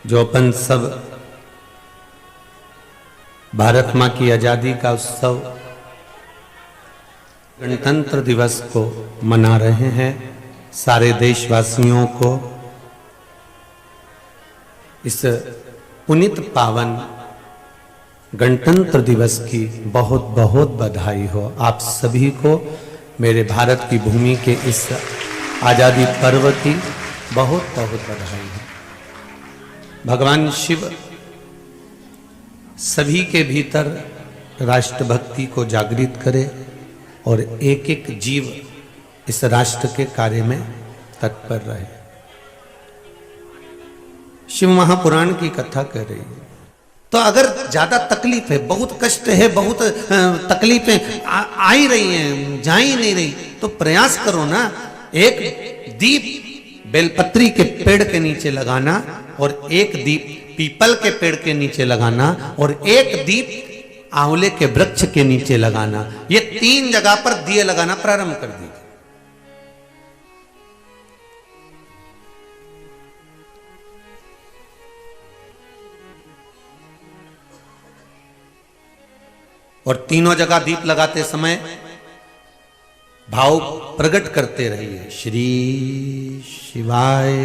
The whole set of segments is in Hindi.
जो अपन सब भारत माँ की आज़ादी का उत्सव गणतंत्र दिवस को मना रहे हैं, सारे देशवासियों को इस पुनीत पावन गणतंत्र दिवस की बहुत बहुत बधाई हो। आप सभी को मेरे भारत की भूमि के इस आज़ादी पर्व की बहुत बहुत बधाई है। भगवान शिव सभी के भीतर राष्ट्रभक्ति को जागृत करे और एक एक जीव इस राष्ट्र के कार्य में तत्पर रहे। शिव महापुराण की कथा कह रही है। तो अगर ज्यादा तकलीफ है, बहुत कष्ट है, बहुत तकलीफें आ ही रही हैं, जा ही नहीं रही, तो प्रयास करो ना, एक दीप बेलपत्री के पेड़ के नीचे लगाना और एक दीप पीपल के पेड़ के नीचे लगाना और एक दीप आंवले के वृक्ष के नीचे लगाना। ये 3 जगह पर दिए लगाना प्रारंभ कर दीजिए। और तीनों जगह दीप लगाते समय भाव प्रकट करते रहिए। श्री शिवाय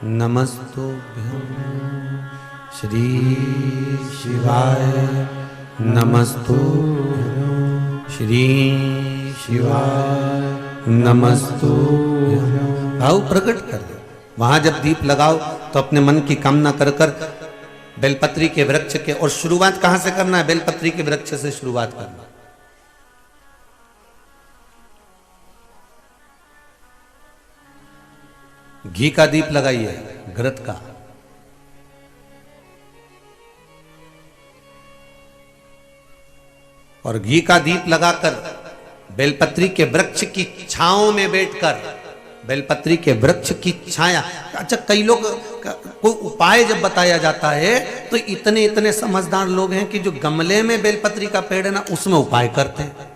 नमस्तुभ्यं, श्री शिवाय नमस्तुभ्यं, श्री शिवाय नमस्तुभ्यं। भाव प्रकट कर दो। वहां जब दीप लगाओ तो अपने मन की कामना कर कर बेलपत्री के वृक्ष के, और शुरुआत कहां से करना है? बेलपत्री के वृक्ष से शुरुआत करना। घी का दीप लगाइए, घृत का। और घी का दीप लगाकर बेलपत्री के वृक्ष की छांव में बैठकर, बेलपत्री के वृक्ष की छाया। अच्छा, कई लोग कोई उपाय जब बताया जाता है तो इतने इतने समझदार लोग हैं कि जो गमले में बेलपत्री का पेड़ है ना, उसमें उपाय करते हैं।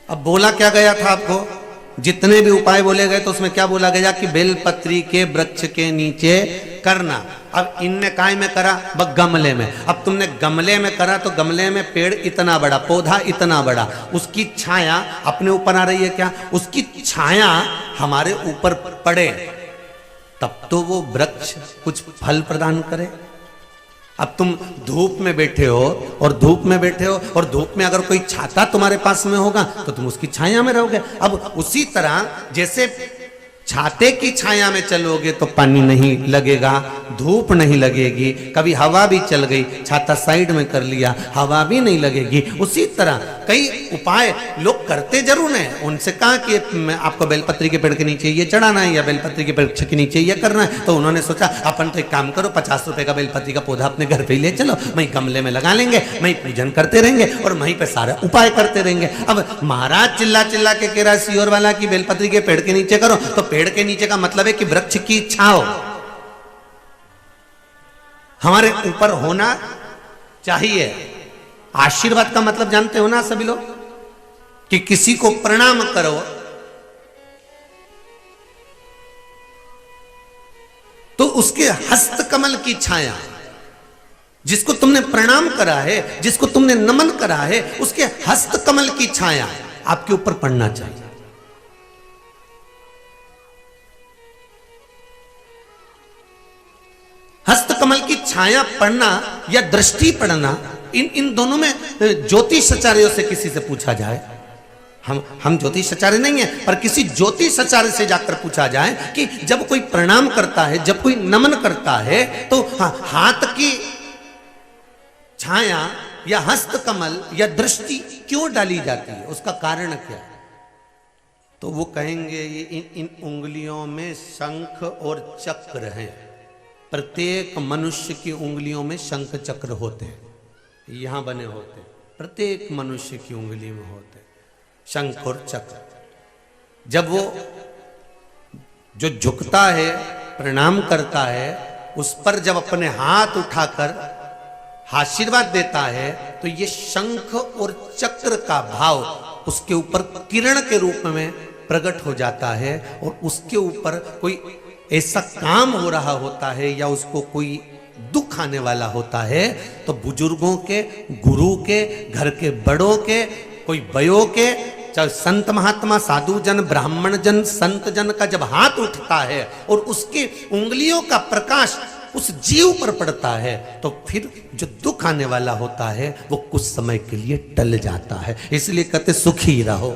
अब बोला क्या गया था आपको? जितने भी उपाय बोले गए तो उसमें क्या बोला गया कि बेलपत्री के वृक्ष के नीचे करना। अब इनने काय में करा? बस गमले में। अब तुमने गमले में करा तो गमले में पेड़ इतना बड़ा, पौधा इतना बड़ा, उसकी छाया अपने ऊपर आ रही है क्या? उसकी छाया हमारे ऊपर पड़े तब तो वो वृक्ष कुछ फल प्रदान करे। अब तुम धूप में बैठे हो और धूप में बैठे हो और धूप में अगर कोई छाता तुम्हारे पास में होगा तो तुम उसकी छाया में रहोगे। अब उसी तरह जैसे छाते की छाया में चलोगे तो पानी नहीं लगेगा, धूप नहीं लगेगी, कभी हवा भी चल गई, छाता साइड में कर लिया, हवा भी नहीं लगेगी। उसी तरह कई उपाय लोग करते जरूर हैं। उनसे कहा कि आपको बेलपत्री के पेड़ के नीचे ये चढ़ाना है या बेलपत्री के वृक्ष के नीचे ये करना है, तो उन्होंने सोचा अपन तो एक काम करो, 50 रुपए का बेलपत्री का पौधा अपने घर पे ही ले चलो, वहीं गमले में लगा लेंगे, वहीं पूजन करते रहेंगे और वहीं पे सारा उपाय करते रहेंगे। अब महाराज चिल्ला चिल्ला के कह रहा सियोर वाला की बेलपत्री के पेड़ के नीचे करो, तो पेड़ के नीचे का मतलब है कि वृक्ष की छांव हमारे ऊपर होना चाहिए। आशीर्वाद का मतलब जानते हो ना सभी लोग, कि किसी को प्रणाम करो तो उसके हस्त कमल की छाया, जिसको तुमने प्रणाम करा है, जिसको तुमने नमन करा है, उसके हस्त कमल की छाया आपके ऊपर पड़ना चाहिए। हस्त कमल की छाया पड़ना या दृष्टि पड़ना, इन दोनों में ज्योतिषाचार्यों से किसी से पूछा जाए, हम ज्योतिषाचार्य नहीं है, पर किसी ज्योतिषाचार्य से जाकर पूछा जाए कि जब कोई प्रणाम करता है, जब कोई नमन करता है, तो हाथ की छाया या हस्त कमल या दृष्टि क्यों डाली जाती है, उसका कारण क्या है? तो वो कहेंगे इन उंगलियों में शंख और चक्र हैं। प्रत्येक मनुष्य की उंगलियों में शंख चक्र होते हैं, यहां बने होते हैं, प्रत्येक मनुष्य की उंगली में होते हैं शंख और चक्र। जब वो जो झुकता है, प्रणाम करता है, उस पर जब अपने हाथ उठाकर आशीर्वाद देता है तो ये शंख और चक्र का भाव उसके ऊपर किरण के रूप में प्रकट हो जाता है और उसके ऊपर कोई ऐसा काम हो रहा होता है या उसको कोई दुख आने वाला होता है, तो बुजुर्गों के, गुरु के, घर के बड़ों के, कोई बयों के, चाहे संत महात्मा, साधु जन, ब्राह्मण जन, संत जन का जब हाथ उठता है और उसकी उंगलियों का प्रकाश उस जीव पर पड़ता है, तो फिर जो दुख आने वाला होता है वो कुछ समय के लिए टल जाता है। इसलिए कहते सुखी रहो।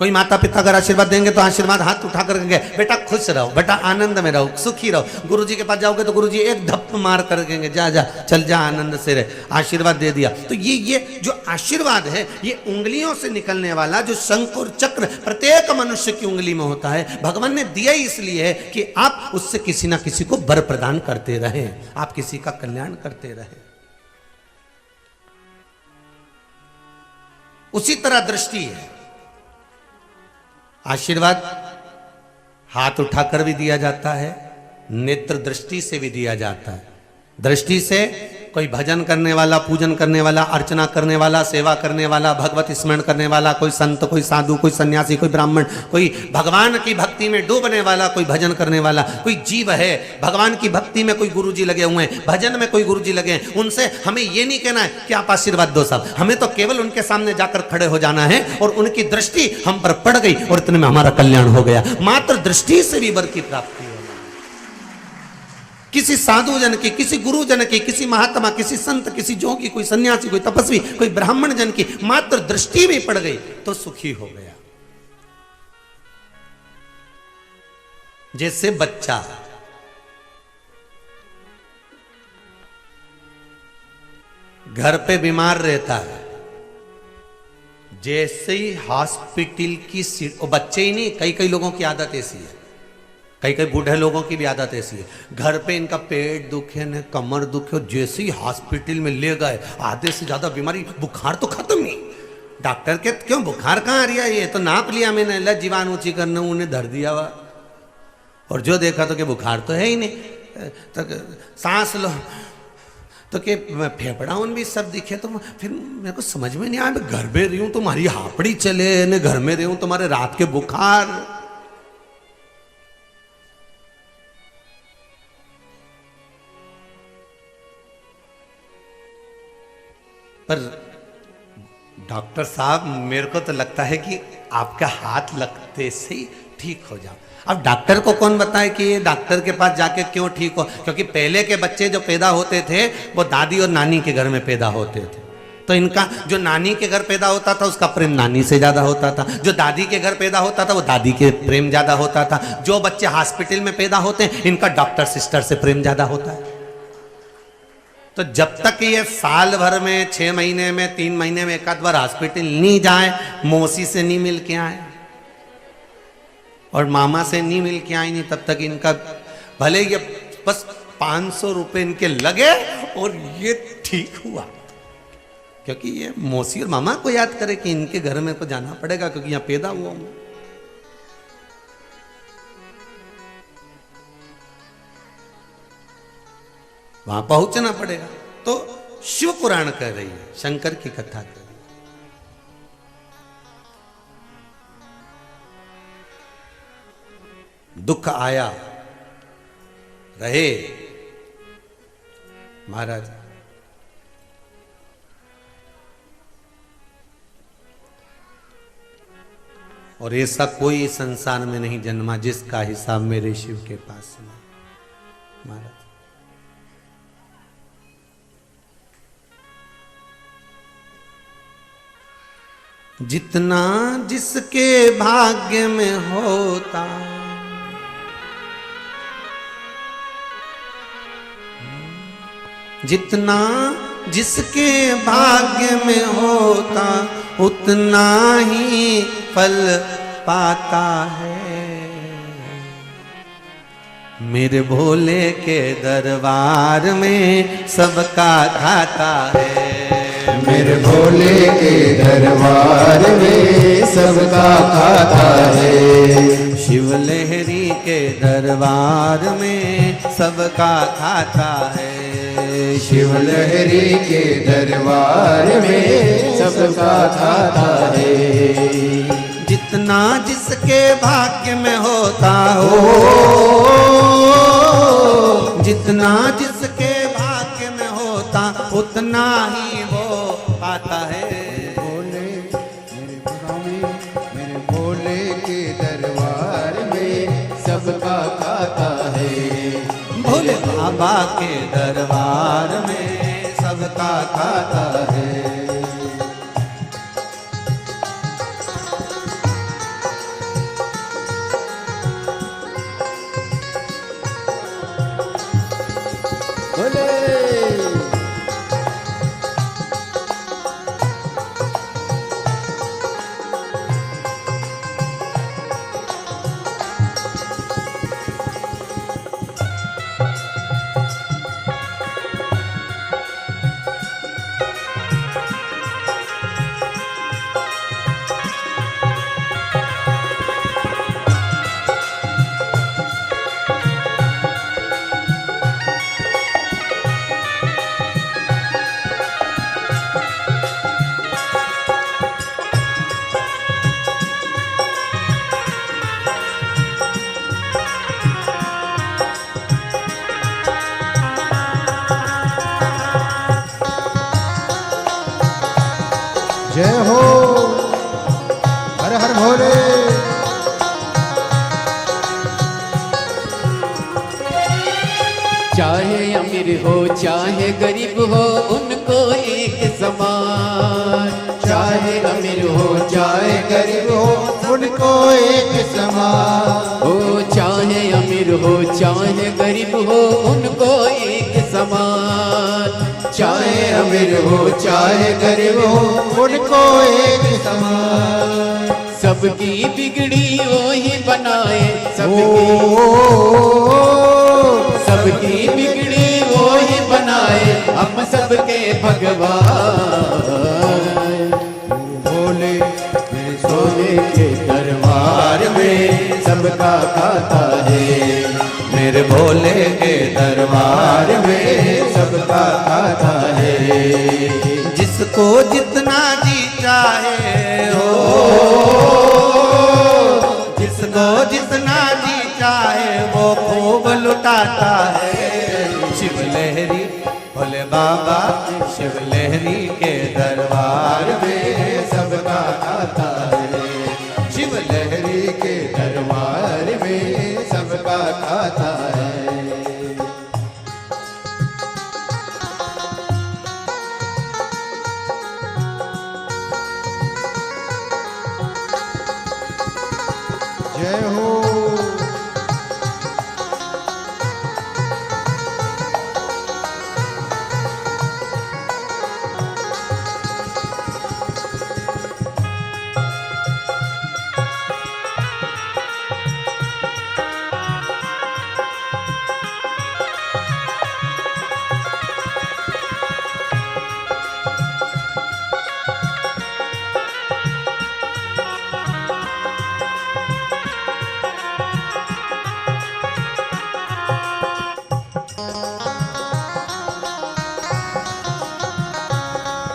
कोई माता पिता अगर आशीर्वाद देंगे तो आशीर्वाद हाथ उठा कर कहेंगे बेटा खुश रहो, बेटा आनंद में रहो, सुखी रहो। गुरुजी के पास जाओगे तो गुरुजी एक धप मार कर कहेंगे जा जा चल जा आनंद से रहे, आशीर्वाद दे दिया। तो ये जो आशीर्वाद है ये उंगलियों से निकलने वाला जो शंख और चक्र प्रत्येक मनुष्य की उंगली में होता है, भगवान ने दिया इसलिए है कि आप उससे किसी ना किसी को वर प्रदान करते रहें, आप किसी का कल्याण करते रहें। उसी तरह दृष्टि है, आशीर्वाद हाथ उठाकर भी दिया जाता है, नेत्र दृष्टि से भी दिया जाता है। दृष्टि से कोई भजन करने वाला, पूजन करने वाला, अर्चना करने वाला, सेवा करने वाला, भगवत स्मरण करने वाला, कोई संत, कोई साधु, कोई सन्यासी, कोई ब्राह्मण, कोई भगवान की भक्ति में डूबने वाला, कोई भजन करने वाला, कोई जीव है भगवान की भक्ति में, कोई गुरुजी लगे हुए हैं, भजन में कोई गुरुजी लगे हैं। उनसे हमें ये नहीं कहना है कि आप आशीर्वाद दो साहब, हमें तो केवल उनके सामने जाकर खड़े हो जाना है और उनकी दृष्टि हम पर पड़ गई और इतने में हमारा कल्याण हो गया। मात्र दृष्टि से भी वर की प्राप्ति है। किसी साधु जन की, किसी गुरु जन की, किसी महात्मा, किसी संत, किसी जोगी, कोई सन्यासी, कोई तपस्वी, कोई ब्राह्मण जन की मात्र दृष्टि भी पड़ गई तो सुखी हो गया। जैसे बच्चा घर पे बीमार रहता है, जैसे ही हॉस्पिटल की सीट, और बच्चे ही नहीं, कई कई लोगों की आदत ऐसी है, कई कई बूढ़े लोगों की भी आदत ऐसी है, घर पे इनका पेट दुखे न कमर दुखे और जैसे ही हॉस्पिटल में ले गए आधे से ज्यादा बीमारी, बुखार तो खत्म ही, डॉक्टर के क्यों बुखार कहाँ आ रही है, ये तो नाप लिया मैंने, ला जीवान ऊंची करने उन्हें धर दिया हुआ, और जो देखा तो कि बुखार तो है ही नहीं, तो सांस लो तो कि फेफड़ा उन भी सब दिखे, तो फिर मेरे को समझ में नहीं आया, मैं घर में रही हूँ तुम्हारी हापड़ी चले न, घर में रही हूँ तुम्हारे रात के बुखार। पर डॉक्टर साहब मेरे को तो लगता है कि आपका हाथ लगते से ही ठीक हो जाओ। अब डॉक्टर को कौन बताए कि ये डॉक्टर के पास जाके क्यों ठीक हो, क्योंकि पहले के बच्चे जो पैदा होते थे वो दादी और नानी के घर में पैदा होते थे, तो इनका जो नानी के घर पैदा होता था उसका प्रेम नानी से ज्यादा होता था, जो दादी के घर पैदा होता था वो दादी के प्रेम ज्यादा होता था, जो बच्चे हॉस्पिटल में पैदा होते हैं इनका डॉक्टर सिस्टर से प्रेम ज्यादा होता है। तो जब तक ये साल भर में, 6 महीने में, 3 महीने में एक आध बार हॉस्पिटल नहीं जाए, मौसी से नहीं मिल के आए और मामा से नहीं मिल के आए, नहीं तब तक इनका भले ये बस 500 रुपए इनके लगे और ये ठीक हुआ, क्योंकि ये मौसी और मामा को याद करे कि इनके घर में तो जाना पड़ेगा क्योंकि यहाँ पैदा हुआ हूं। वहां पहुंचना पड़ेगा। तो शिव पुराण कह रही है, शंकर की कथा कह रही है। दुख आया रहे महाराज, और ऐसा कोई संसार में नहीं जन्मा जिसका हिसाब मेरे शिव के पास नहीं। महाराज जितना जिसके भाग्य में होता, जितना जिसके भाग्य में होता उतना ही फल पाता है। मेरे भोले के दरबार में सबका खाता है, मेरे भोले के दरबार में सबका खाता है। शिव लहरी के दरबार में सबका खाता है, शिव लहरी के दरबार में सबका खाता है। जितना जिसके भाग्य में होता हो, जितना जिसके भाग्य में होता उतना ही वो पाता है। भोले मेरे स्वामी मेरे भोले के दरबार में सबका खाता है। भोले बाबा के दरबार में सबका खाता है। भोले जय हो, हर हर भोले। चाहे अमीर हो चाहे गरीब हो उनको एक समान। चाहे अमीर हो चाहे गरीब हो उनको एक समान। हो चाहे अमीर हो चाहे गरीब हो उनको एक समान। चाहे अमीर हो चाहे गरीब हो उनको एक समान। सबकी बिगड़ी वो ही बनाए, सबकी बिगड़ी वो ही बनाए, हम सबके भगवान। भोले मेरे भोले के दरबार में सबका खाता है। मेरे भोले के दरबार में सबका खाता है। जिसको जितना जी चाहे हो, जिसको जितना जी चाहे वो खूब लुटाता है। शिव लहरी भोले बाबा शिव लहरी के दरबार में सबका खाता है। शिव लहरी के दरबार में सबका खाता है। जय हो,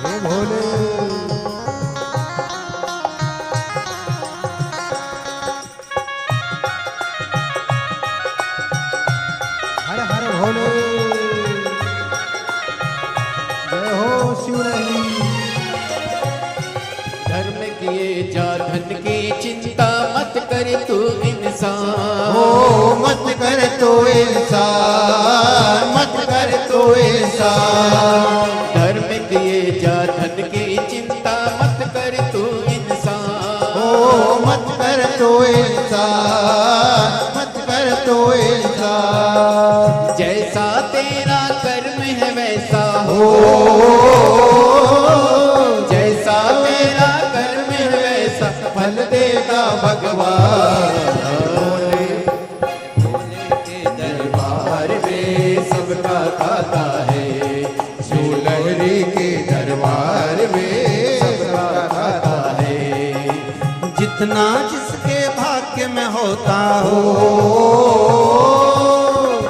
हे भोले। हर हर भोले। जय हो शिवरली। धर्म किए जा धन की चिंता मत कर तू इंसान। ओ मत कर तो इंसान, मत कर तो इंसान। धर्म किए जा धन की चिंता मत कर तू इंसान। ओ मत कर तो इंसान, मत कर तो इंसान। जैसा तेरा कर्म है वैसा हो, जैसा तेरा कर्म है वैसा फल देगा भगवान। दरबार में सबका खाता है। शिवलहरी के दरबार में सबका खाता है। जितना जिसके भाग्य में होता हो,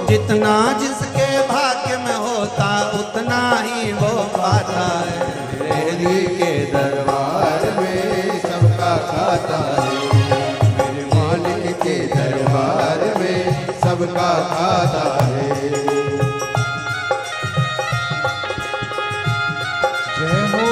जितना जिसके भाग्य में होता उतना ही वो पाता है। लहरी के दरबार में सबका खाता है। सबका खाता है। जय हो।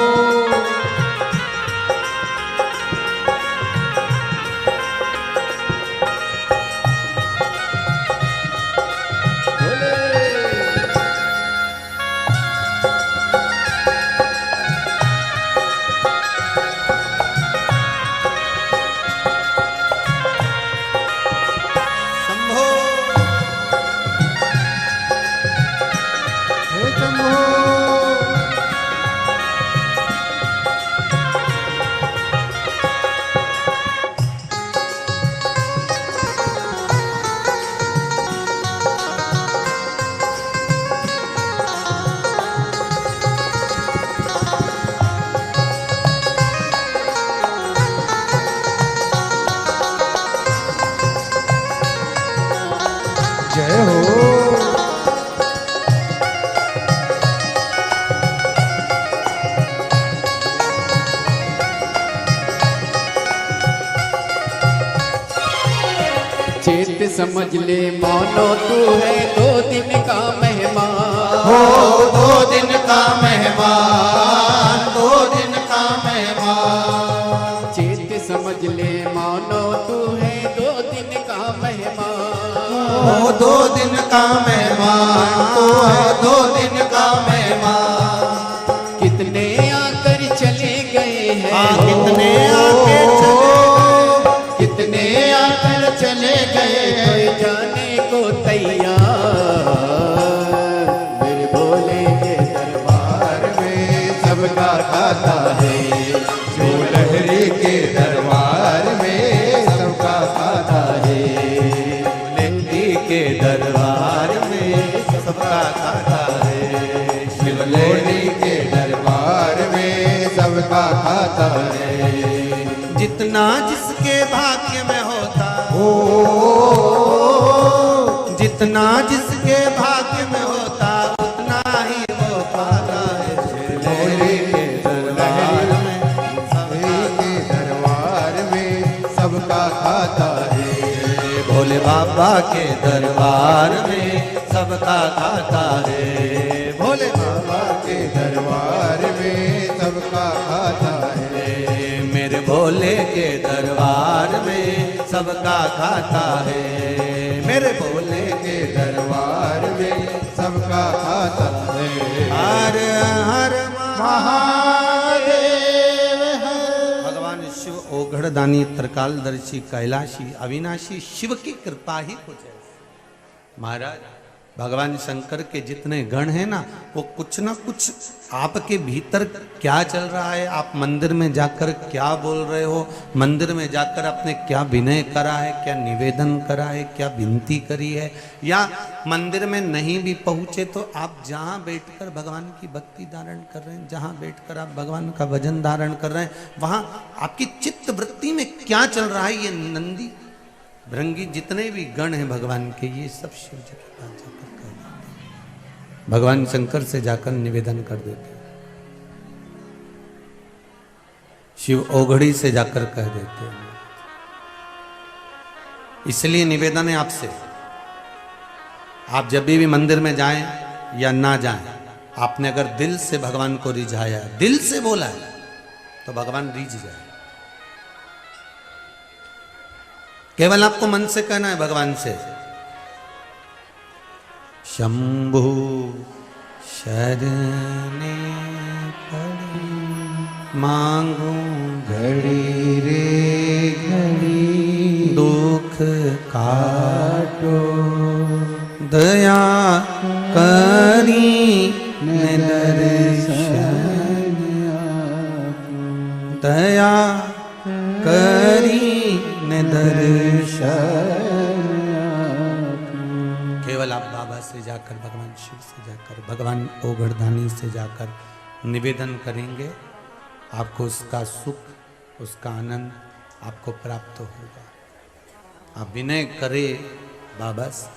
जय हो। चेत समझ ले मानो तू है 2 दिन का मेहमान। हो 2 दिन का मेहमान, 2 दिन का मेहमान। चेत समझ ले मानो तू है 2 दिन का मेहमान। हो 2 दिन का मेहमान, तू है 2 दिन का मेहमान। कितने आकर चले गए हैं, कितने आके चले गए, कितने आकर चले गए कोई जाने को तैयार। मेरे भोले के दरबार में सबका खाता है। जो लहरी के दरबार में सबका खाता है। लहरी के दरबार में सबका खाता है। शिव लहरी के दरबार में सबका खाता है। जितना जिसके भाग्य में होता, हो जितना जिसके भाग्य में होता उतना ही वो पाता है। लहरी के दरबार में, लहरी के दरबार में सबका खाता है। भोले बाबा के दरबार में सबका खाता है। भोले बाबा के दरबार में सबका खाता है। मेरे भोले के दरबार में सबका खाता है। मेरे भोले के दरबार में सबका खाता है। हर हर महादेव है। भगवान शिव ओघड़दानी त्रिकालदर्शी कैलाशी अविनाशी शिव की कृपा ही कुछ है। महाराज भगवान शंकर के जितने गण हैं ना, वो कुछ ना कुछ आपके भीतर क्या चल रहा है, आप मंदिर में जाकर क्या बोल रहे हो, मंदिर में जाकर आपने क्या विनय करा है, क्या निवेदन करा है, क्या विनती करी है, या मंदिर में नहीं भी पहुंचे तो आप जहां बैठकर भगवान की भक्ति धारण कर रहे हैं, जहां बैठकर आप भगवान का भजन धारण कर रहे हैं, वहां आपकी चित्त वृत्ति में क्या चल रहा है, ये नंदी भृंगी जितने भी गण हैं भगवान के, ये सब शिव जी के पास जाकर कह देते हैं। भगवान शंकर से जाकर निवेदन कर देते हैं, शिव ओघड़ी से जाकर कह देते हैं। इसलिए निवेदन है आपसे, आप जब भी मंदिर में जाएं या ना जाएं, आपने अगर दिल से भगवान को रिझाया, दिल से बोला है, तो भगवान रिझ जाए। केवल आपको मन से कहना है भगवान से, शंभु शरणे पड़ी मांगू घड़ी रे घड़ी दुख काटो, दया करी दर्शन, दया करी दर्शन। केवल आप बाबा से जाकर, भगवान शिव से जाकर, भगवान ओघड़दानी से जाकर निवेदन करेंगे, आपको उसका सुख, उसका आनंद आपको प्राप्त होगा। आप विनय करें बाबा से,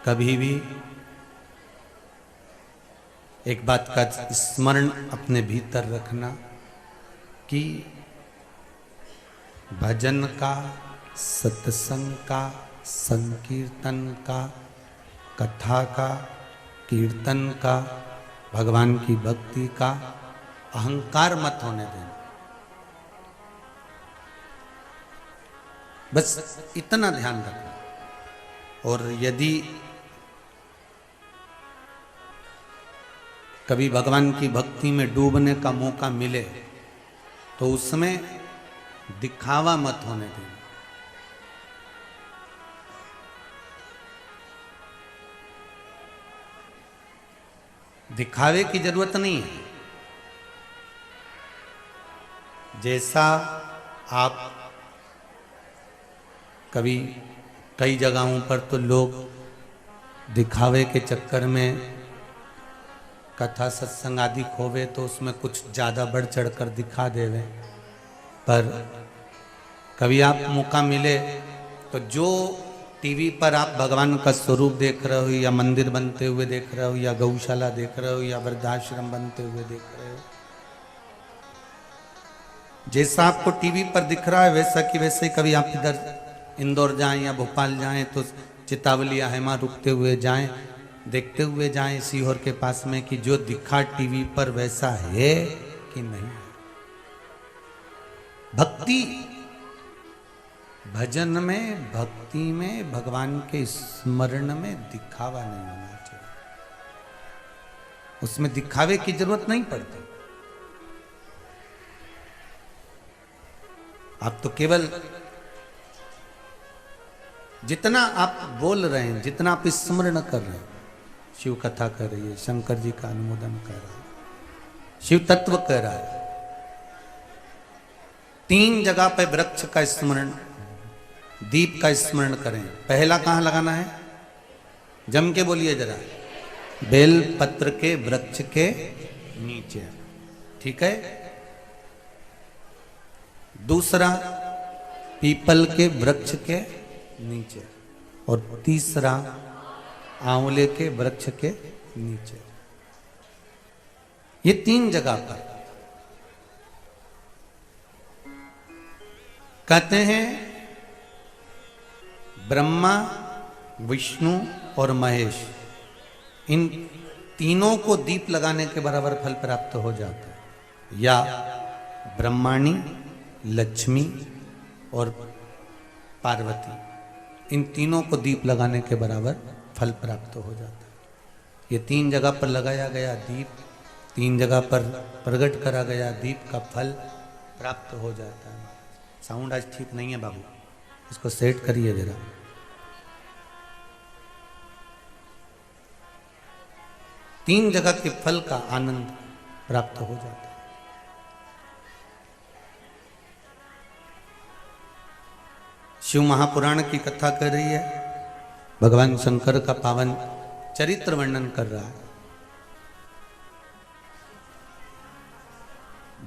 कभी भी एक बात का स्मरण अपने भीतर रखना कि भजन का सत्संग का, संकीर्तन का, कथा का, कीर्तन का, भगवान की भक्ति का अहंकार मत होने देना। बस इतना ध्यान रखना। और यदि कभी भगवान की भक्ति में डूबने का मौका मिले तो उसमें दिखावा मत होने देना। दिखावे की जरूरत नहीं है। जैसा आप कभी कई जगहों पर तो लोग दिखावे के चक्कर में कथा सत्संग आदि खोवे तो उसमें कुछ ज़्यादा बढ़ चढ़ कर दिखा देवे। पर कभी आप मौका मिले तो जो टीवी पर आप भगवान का स्वरूप देख रहे हो, या मंदिर बनते हुए देख रहे हो, या गौशाला देख रहे हो, या वृद्धाश्रम बनते हुए देख रहे हो, जैसा आपको टीवी पर दिख रहा है वैसा कि वैसे ही कभी आप इधर इंदौर जाएं या भोपाल जाएं तो चितावली या हेमा रुकते हुए जाएं, देखते हुए जाएं सीहोर के पास में कि जो दिखा टीवी पर वैसा है कि नहीं। भक्ति, भजन में, भक्ति में, भगवान के स्मरण में दिखावा नहीं होना चाहिए। उसमें दिखावे की जरूरत नहीं पड़ती। आप तो केवल जितना आप बोल रहे हैं, जितना आप स्मरण कर रहे हैं, शिव कथा कर रही है, शंकर जी का अनुमोदन कर रहा है, शिव तत्व कर रहा है। 3 जगह पे वृक्ष का स्मरण, दीप का स्मरण करें। पहला कहां लगाना है? जम के बोलिए जरा। बेल पत्र के वृक्ष के नीचे, ठीक है। दूसरा पीपल के वृक्ष के नीचे, और तीसरा आंवले के वृक्ष के नीचे। ये 3 जगह पर कहते हैं ब्रह्मा, विष्णु और महेश, इन तीनों को दीप लगाने के बराबर फल प्राप्त हो जाता है। या ब्रह्माणी, लक्ष्मी और पार्वती, इन तीनों को दीप लगाने के बराबर फल प्राप्त हो जाता है। ये 3 जगह पर लगाया गया दीप, 3 जगह पर प्रकट करा गया दीप का फल प्राप्त हो जाता है। साउंड आज ठीक नहीं है बाबू, इसको सेट करिए जरा। तीन जगह के फल का आनंद प्राप्त हो जाता है। शिव महापुराण की कथा कर रही है, भगवान शंकर का पावन चरित्र वर्णन कर रहा है।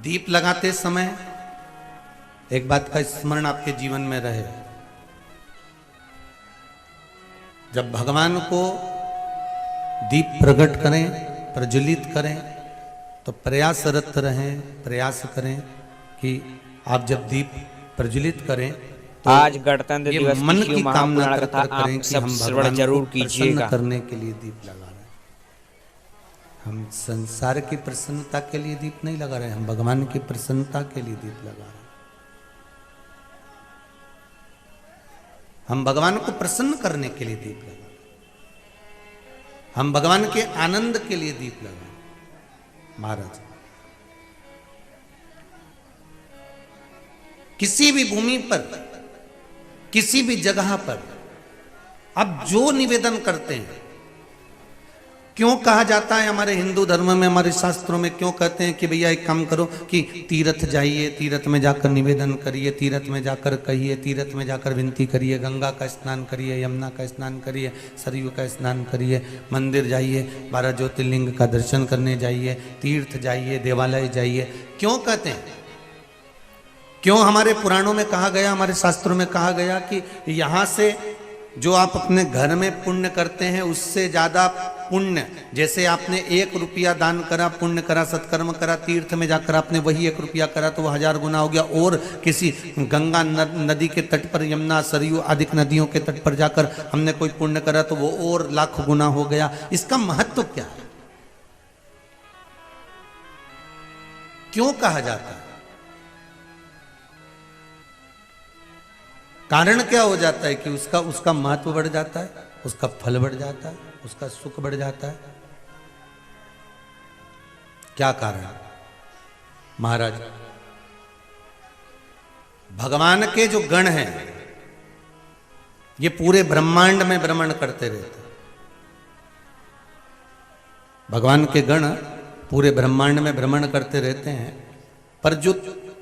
दीप लगाते समय एक बात का स्मरण आपके जीवन में रहे, जब भगवान को दीप प्रकट करें, प्रज्वलित करें, तो प्रयासरत रहें, प्रयास करें कि आप जब दीप प्रज्वलित करें तो आज गणतंत्र दिवस मन की की कामना कर कथा करें आप कि सब हम श्रवण भगवान जरूर को प्रसन्न कीजिएगा। करने के लिए दीप लगा रहे हैं। हम संसार की प्रसन्नता के लिए दीप नहीं लगा रहे, हम भगवान की प्रसन्नता के लिए दीप लगा रहे हैं। हम भगवान को प्रसन्न करने के लिए दीप लगा रहे हैं, हम भगवान के आनंद के लिए दीप लगा रहे हैं। महाराज, किसी भी भूमि पर, किसी भी जगह पर आप जो निवेदन करते हैं, क्यों कहा जाता है हमारे हिंदू धर्म में, हमारे शास्त्रों में क्यों कहते हैं कि भैया एक काम करो कि तीर्थ जाइए, तीर्थ में जाकर निवेदन करिए, तीर्थ में जाकर कहिए, तीर्थ में जाकर विनती करिए, गंगा का स्नान करिए, यमुना का स्नान करिए, सरयू का स्नान करिए, मंदिर जाइए, 12 ज्योतिर्लिंग का दर्शन करने जाइए, तीर्थ जाइए, देवालय जाइए। क्यों कहते हैं? क्यों हमारे पुराणों में कहा गया, हमारे शास्त्रों में कहा गया कि यहाँ से जो आप अपने घर में पुण्य करते हैं उससे ज़्यादा पुण्य, जैसे आपने 1 रुपया दान करा, पुण्य करा, सत्कर्म करा, तीर्थ में जाकर आपने वही 1 रुपया करा तो वो 1000 गुना हो गया, और किसी गंगा नदी के तट पर, यमुना, सरयू आदि नदियों के तट पर जाकर हमने कोई पुण्य करा तो वो और लाख गुना हो गया। इसका महत्व क्या है, क्यों कहा जाता है? कारण क्या हो जाता है कि उसका महत्व बढ़ जाता है, उसका फल बढ़ जाता है, उसका सुख बढ़ जाता है? क्या कारण? महाराज, भगवान के जो गण हैं ये पूरे ब्रह्मांड में भ्रमण करते रहते हैं। भगवान के गण पूरे ब्रह्मांड में भ्रमण करते रहते हैं, पर जो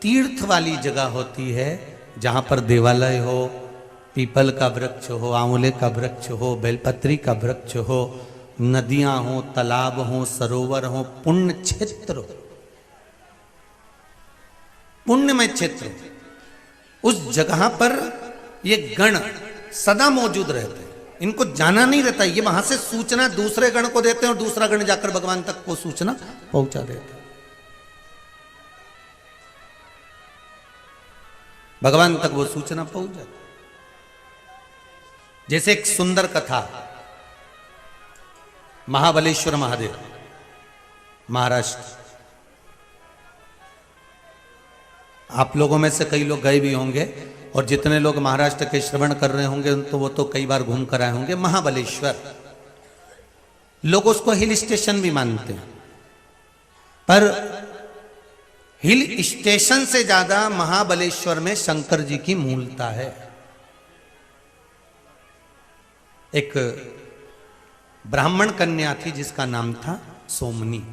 तीर्थ वाली जगह होती है, जहां पर देवालय हो, पीपल का वृक्ष हो, आंवले का वृक्ष हो, बेलपत्री का वृक्ष हो, नदियां हो, तालाब हो, सरोवर हो, पुण्य क्षेत्र हो, पुण्यमय क्षेत्र, उस जगह पर ये गण सदा मौजूद रहते हैं। इनको जाना नहीं रहता, ये वहां से सूचना दूसरे गण को देते हैं और दूसरा गण जाकर भगवान तक वो सूचना पहुंचा देता है। भगवान तक वो सूचना पहुंच जाती। जैसे एक सुंदर कथा, महाबलेश्वर महादेव, महाराष्ट्र। आप लोगों में से कई लोग गए भी होंगे, और जितने लोग महाराष्ट्र के श्रवण कर रहे होंगे तो वो तो कई बार घूम कर आए होंगे। महाबलेश्वर, लोग उसको हिल स्टेशन भी मानते हैं, पर हिल स्टेशन से ज्यादा महाबलेश्वर में शंकर जी की मूलता है। एक ब्राह्मण कन्या थी जिसका नाम था सोमनी।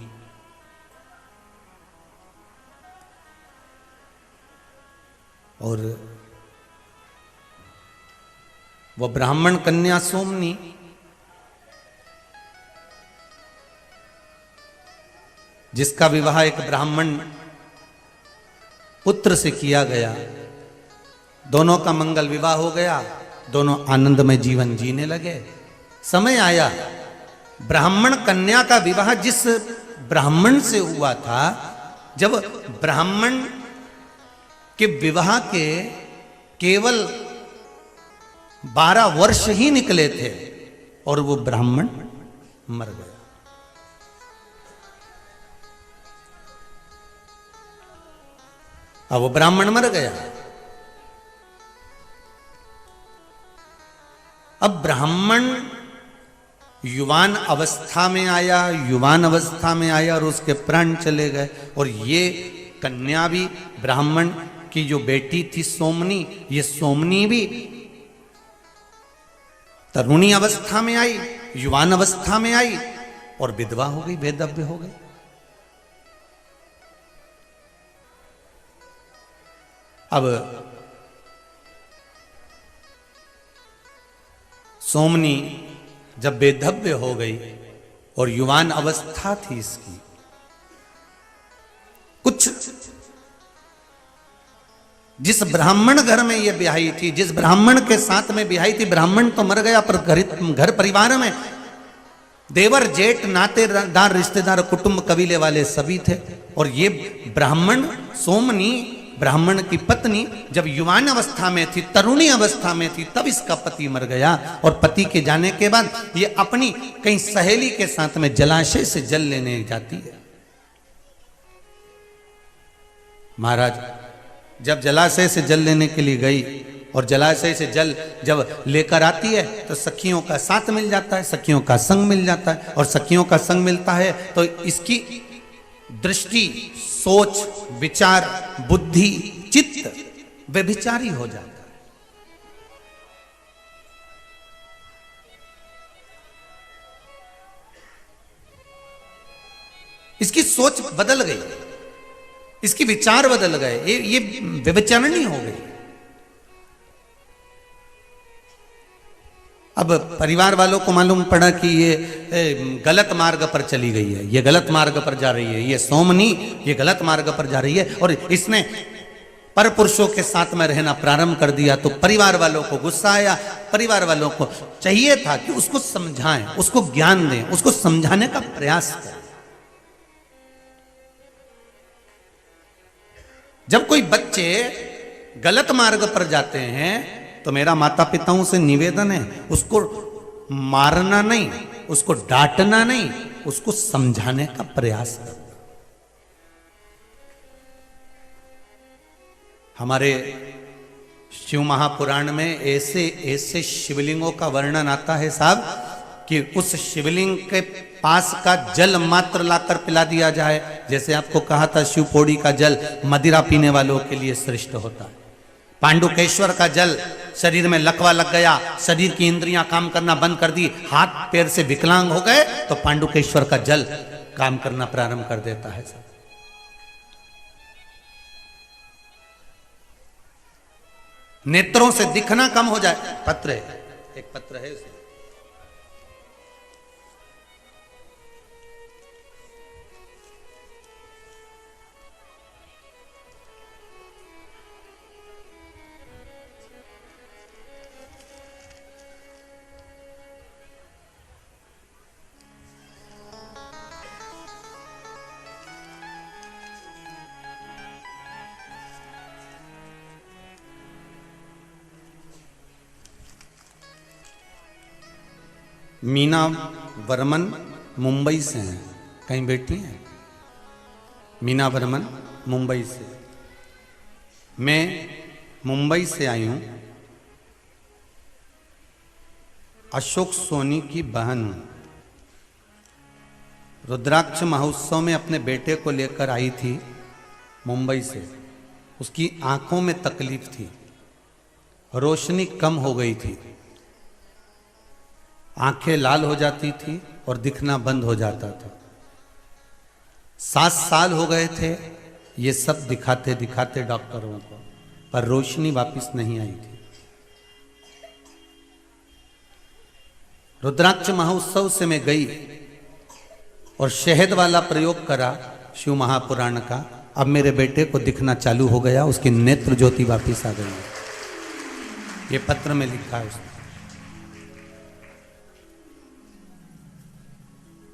और वो ब्राह्मण कन्या सोमनी जिसका विवाह एक ब्राह्मण पुत्र से किया गया, दोनों का मंगल विवाह हो गया, दोनों आनंद में जीवन जीने लगे। समय आया, ब्राह्मण कन्या का विवाह जिस ब्राह्मण से हुआ था, जब ब्राह्मण के विवाह के केवल 12 वर्ष ही निकले थे और वो ब्राह्मण मर गया। अब वो ब्राह्मण मर गया। अब ब्राह्मण युवान अवस्था में आया, युवान अवस्था में आया और उसके प्राण चले गए। और ये कन्या भी, ब्राह्मण की जो बेटी थी सोमनी, ये सोमनी भी तरुणी अवस्था में आई, युवान अवस्था में आई और विधवा हो गई, वेदव्य हो गई। अब सोमनी जब बेधव्य हो गई और युवान अवस्था थी इसकी, कुछ जिस ब्राह्मण घर में ये ब्याही थी, जिस ब्राह्मण के साथ में ब्याही थी, ब्राह्मण तो मर गया पर घर परिवार में देवर जेठ नातेदार रिश्तेदार कुटुंब कबीले वाले सभी थे। और ये ब्राह्मण सोमनी, ब्राह्मण की पत्नी जब युवान अवस्था में थी, तरुणी अवस्था में थी, तब इसका पति मर गया। और पति के जाने के बाद ये अपनी कहीं सहेली के साथ में जलाशय से जल लेने जाती है। महाराज, जब जलाशय से जल लेने के लिए गई और जलाशय से जल जब लेकर आती है तो सखियों का साथ मिल जाता है, सखियों का संग मिल जाता है। और सखियों का संग मिलता है तो इसकी दृष्टि, सोच, विचार, बुद्धि, चित्त व्यभिचारी हो जाता है। इसकी सोच बदल गई, इसकी विचार बदल गए, ये व्यभिचारिणी हो गई। अब परिवार वालों को मालूम पड़ा कि ये गलत मार्ग पर चली गई है, ये गलत मार्ग पर जा रही है, ये सोमनी ये गलत मार्ग पर जा रही है। और इसने पर पुरुषों के साथ में रहना प्रारंभ कर दिया तो परिवार वालों को गुस्सा आया। परिवार वालों को चाहिए था कि उसको समझाएं, उसको ज्ञान दें, उसको समझाने का प्रयास करें। जब कोई बच्चे गलत मार्ग पर जाते हैं तो मेरा माता पिताओं से निवेदन है, उसको मारना नहीं, उसको डांटना नहीं, उसको समझाने का प्रयास करें। हमारे शिव महापुराण में ऐसे ऐसे शिवलिंगों का वर्णन आता है साहब कि उस शिवलिंग के पास का जल मात्र लाकर पिला दिया जाए, जैसे आपको कहा था शिव पौड़ी का जल मदिरा पीने वालों के लिए श्रेष्ठ होता है। पांडुकेश्वर का जल, शरीर में लकवा लग गया, शरीर की इंद्रियां काम करना बंद कर दी, हाथ पैर से विकलांग हो गए, तो पांडुकेश्वर का जल काम करना प्रारंभ कर देता है साहब। नेत्रों से दिखना कम हो जाए। पत्र है, एक पत्र है उसमें। मीना वर्मन मुंबई से हैं, कहीं बैठी हैं? मीना वर्मन मुंबई से। मैं मुंबई से आई हूं, अशोक सोनी की बहन हूं। रुद्राक्ष महोत्सव में अपने बेटे को लेकर आई थी मुंबई से। उसकी आंखों में तकलीफ थी, रोशनी कम हो गई थी, आंखें लाल हो जाती थी और दिखना बंद हो जाता था। 7 साल हो गए थे ये सब दिखाते दिखाते डॉक्टरों को, पर रोशनी वापस नहीं आई थी। रुद्राक्ष महोत्सव से मैं गई और शहद वाला प्रयोग करा शिव महापुराण का। अब मेरे बेटे को दिखना चालू हो गया, उसकी नेत्र ज्योति वापस आ गई। ये पत्र में लिखा है उसने।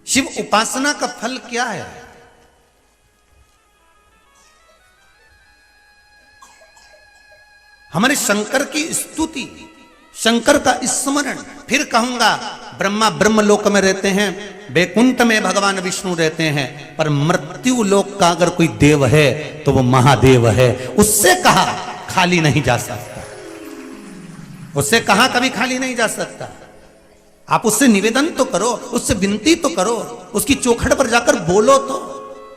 शिव उपासना का फल क्या है? हमारे शंकर की स्तुति, शंकर का स्मरण। फिर कहूंगा, ब्रह्मा ब्रह्मलोक में रहते हैं, वैकुंठ में भगवान विष्णु रहते हैं, पर मृत्यु लोक का अगर कोई देव है तो वो महादेव है। उससे कहा खाली नहीं जा सकता, उससे कहा कभी खाली नहीं जा सकता। आप उससे निवेदन तो करो, उससे विनती तो करो, उसकी चौखट पर जाकर बोलो तो।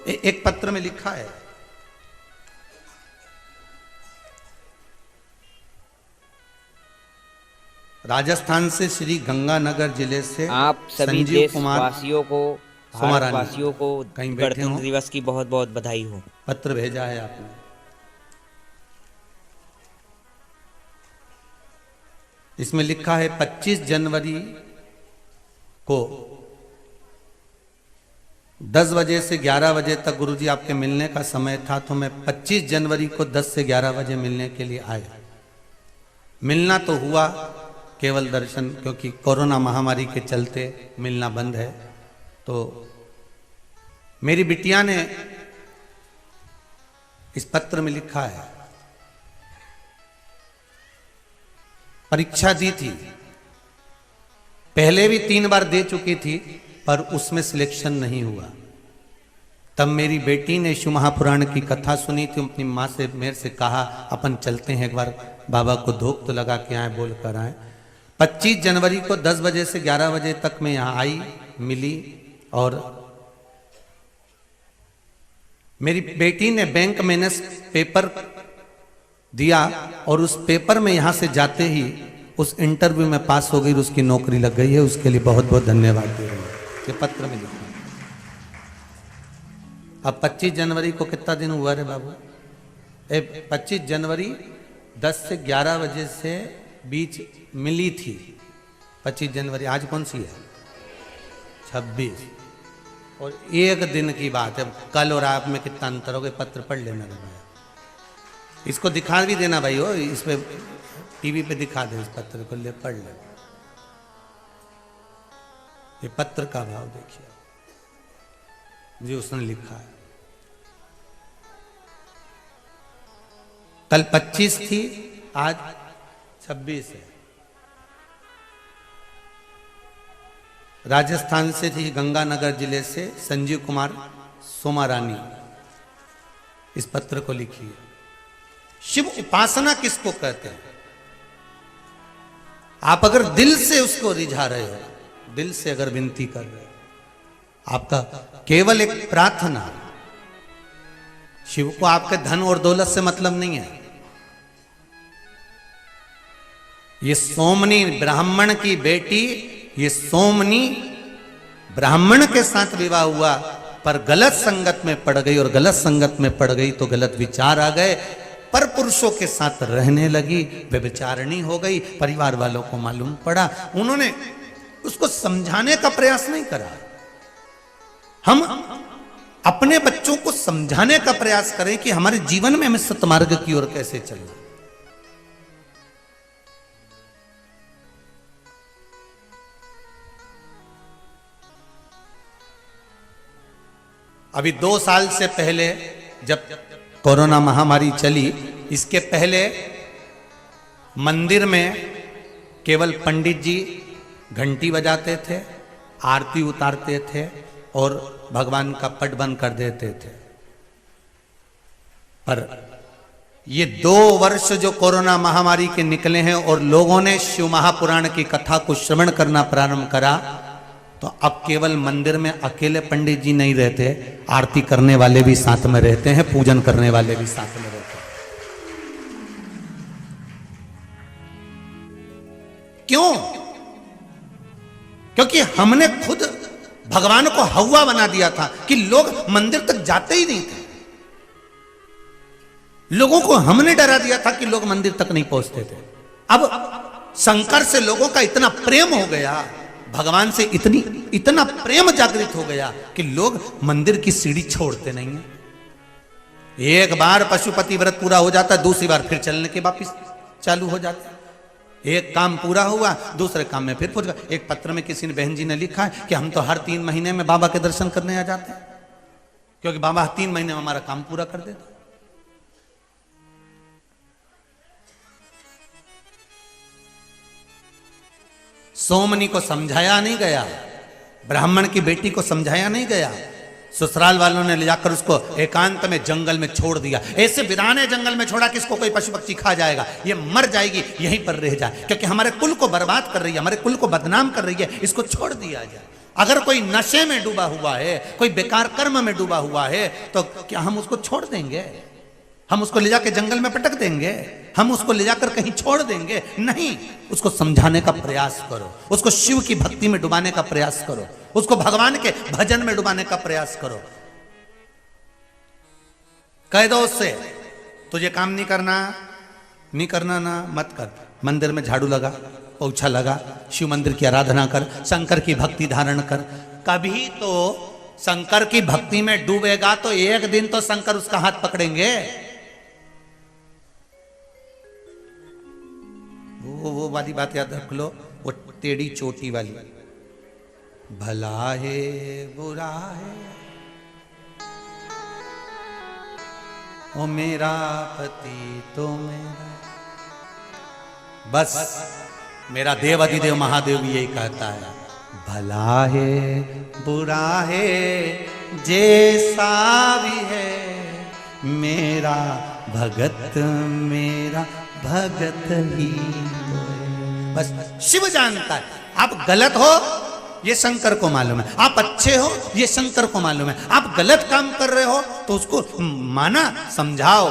एक पत्र में लिखा है, राजस्थान से श्री गंगानगर जिले से आप सभी देशवासियों को, भारतवासियों को गणतंत्र दिवस की बहुत बहुत बधाई हो। पत्र भेजा है आपने। इसमें लिखा है 25 जनवरी को 10 बजे से 11 बजे तक गुरुजी आपके मिलने का समय था, तो मैं 25 जनवरी को 10 से 11 बजे मिलने के लिए आया। मिलना तो हुआ, केवल दर्शन, क्योंकि कोरोना महामारी के चलते मिलना बंद है। तो मेरी बिटिया ने इस पत्र में लिखा है, परीक्षा दी थी, पहले भी 3 बार दे चुकी थी, पर उसमें सिलेक्शन नहीं हुआ। तब मेरी बेटी ने शिव महापुराण की कथा सुनी थी, अपनी माँ से, मेरे से कहा अपन चलते हैं, एक बार बाबा को धूप तो लगा के आए, बोल कर आए। 25 जनवरी को 10 बजे से 11 बजे तक मैं यहाँ आई, मिली, और मेरी बेटी ने बैंक मैनेज पेपर दिया और उस पेपर में यहाँ से जाते ही उस इंटरव्यू में पास हो गई, उसकी नौकरी लग गई है। उसके लिए बहुत बहुत धन्यवाद दे रहे हैं। ये पत्र में लिखा। अब 25 जनवरी को कितना दिन हुआ रे बाबू? 25 जनवरी 10 से 11 बजे से बीच मिली थी। 25 जनवरी आज कौन सी है? 26। और एक दिन की बात है, कल और आप में कितना अंतर हो गया, पत्र पढ़ लेना। इसको दिखा भी देना भाई हो, इस पे टीवी पे दिखा दे, इस पत्र को ले पढ़ ले। ये पत्र का भाव देखिए जो उसने लिखा है। कल 25 थी, आज 26 है। राजस्थान से थी, गंगानगर जिले से संजीव कुमार सोमारानी इस पत्र को लिखी है। शिव उपासना किसको कहते हैं? आप अगर दिल से उसको रिझा रहे हो, दिल से अगर विनती कर रहे हो, आपका केवल एक प्रार्थना, शिव को आपके धन और दौलत से मतलब नहीं है। ये सोमनी ब्राह्मण की बेटी, ये सोमनी ब्राह्मण के साथ विवाह हुआ, पर गलत संगत में पड़ गई, और गलत संगत में पड़ गई तो गलत विचार आ गए, पर पुरुषों के साथ रहने लगी, व्यभिचारिणी हो गई। परिवार वालों को मालूम पड़ा, उन्होंने उसको समझाने का प्रयास नहीं करा। हम अपने बच्चों को समझाने का प्रयास करें कि हमारे जीवन में हमें सतमार्ग की ओर कैसे चलना। अभी 2 साल से पहले जब कोरोना महामारी चली, इसके पहले मंदिर में केवल पंडित जी घंटी बजाते थे, आरती उतारते थे और भगवान का पट बंद कर देते थे। पर ये 2 वर्ष जो कोरोना महामारी के निकले हैं और लोगों ने शिव महापुराण की कथा को श्रवण करना प्रारंभ करा, तो अब केवल मंदिर में अकेले पंडित जी नहीं रहते, आरती करने वाले भी साथ में रहते हैं, पूजन करने वाले भी साथ में रहते हैं। क्यों? क्योंकि हमने खुद भगवान को हवा बना दिया था कि लोग मंदिर तक जाते ही नहीं थे। लोगों को हमने डरा दिया था कि लोग मंदिर तक नहीं पहुंचते थे। अब शंकर से लोगों का इतना प्रेम हो गया, भगवान से इतना प्रेम जागृत हो गया कि लोग मंदिर की सीढ़ी छोड़ते नहीं है। एक बार पशुपति व्रत पूरा हो जाता है, दूसरी बार फिर चलने के वापिस चालू हो जाता है। एक काम पूरा हुआ, दूसरे काम में फिर पहुंच गया। एक पत्र में किसी ने, बहन जी ने लिखा है कि हम तो हर 3 महीने में बाबा के दर्शन करने आ जाते हैं, क्योंकि बाबा 3 महीने में हमारा काम पूरा कर देते। सोमनी को समझाया नहीं गया, ब्राह्मण की बेटी को समझाया नहीं गया, ससुराल वालों ने ले जाकर उसको एकांत में जंगल में छोड़ दिया। ऐसे वीराने जंगल में छोड़ा कि इसको कोई पशु पक्षी खा जाएगा, ये मर जाएगी, यहीं पर रह जाए, क्योंकि हमारे कुल को बर्बाद कर रही है, हमारे कुल को बदनाम कर रही है, इसको छोड़ दिया जाए। अगर कोई नशे में डूबा हुआ है, कोई बेकार कर्म में डूबा हुआ है, तो क्या हम उसको छोड़ देंगे? हम उसको ले जाकर जंगल में पटक देंगे? हम उसको ले जाकर कहीं छोड़ देंगे? नहीं, उसको समझाने का प्रयास करो, उसको शिव की भक्ति में डुबाने का प्रयास करो, उसको भगवान के भजन में डुबाने का प्रयास करो। कह दो उससे, तुझे काम नहीं करना ना, मत कर। मंदिर में झाड़ू लगा, पोछा लगा, शिव मंदिर की आराधना कर, शंकर की भक्ति धारण कर। कभी तो शंकर की भक्ति में डूबेगा तो एक दिन तो शंकर उसका हाथ पकड़ेंगे। वो वाली बात याद रख लो, वो टेढ़ी चोटी वाली, भला है बुरा है ओ मेरा पति तो मेरा, बस मेरा देव अधिदेव महादेव भी यही कहता है, भला है बुरा है जैसा भी है मेरा भगत ही तो है। बस शिव जानता है। आप गलत हो ये शंकर को मालूम है, आप अच्छे हो ये शंकर को मालूम है। आप गलत काम कर रहे हो तो उसको माना, समझाओ,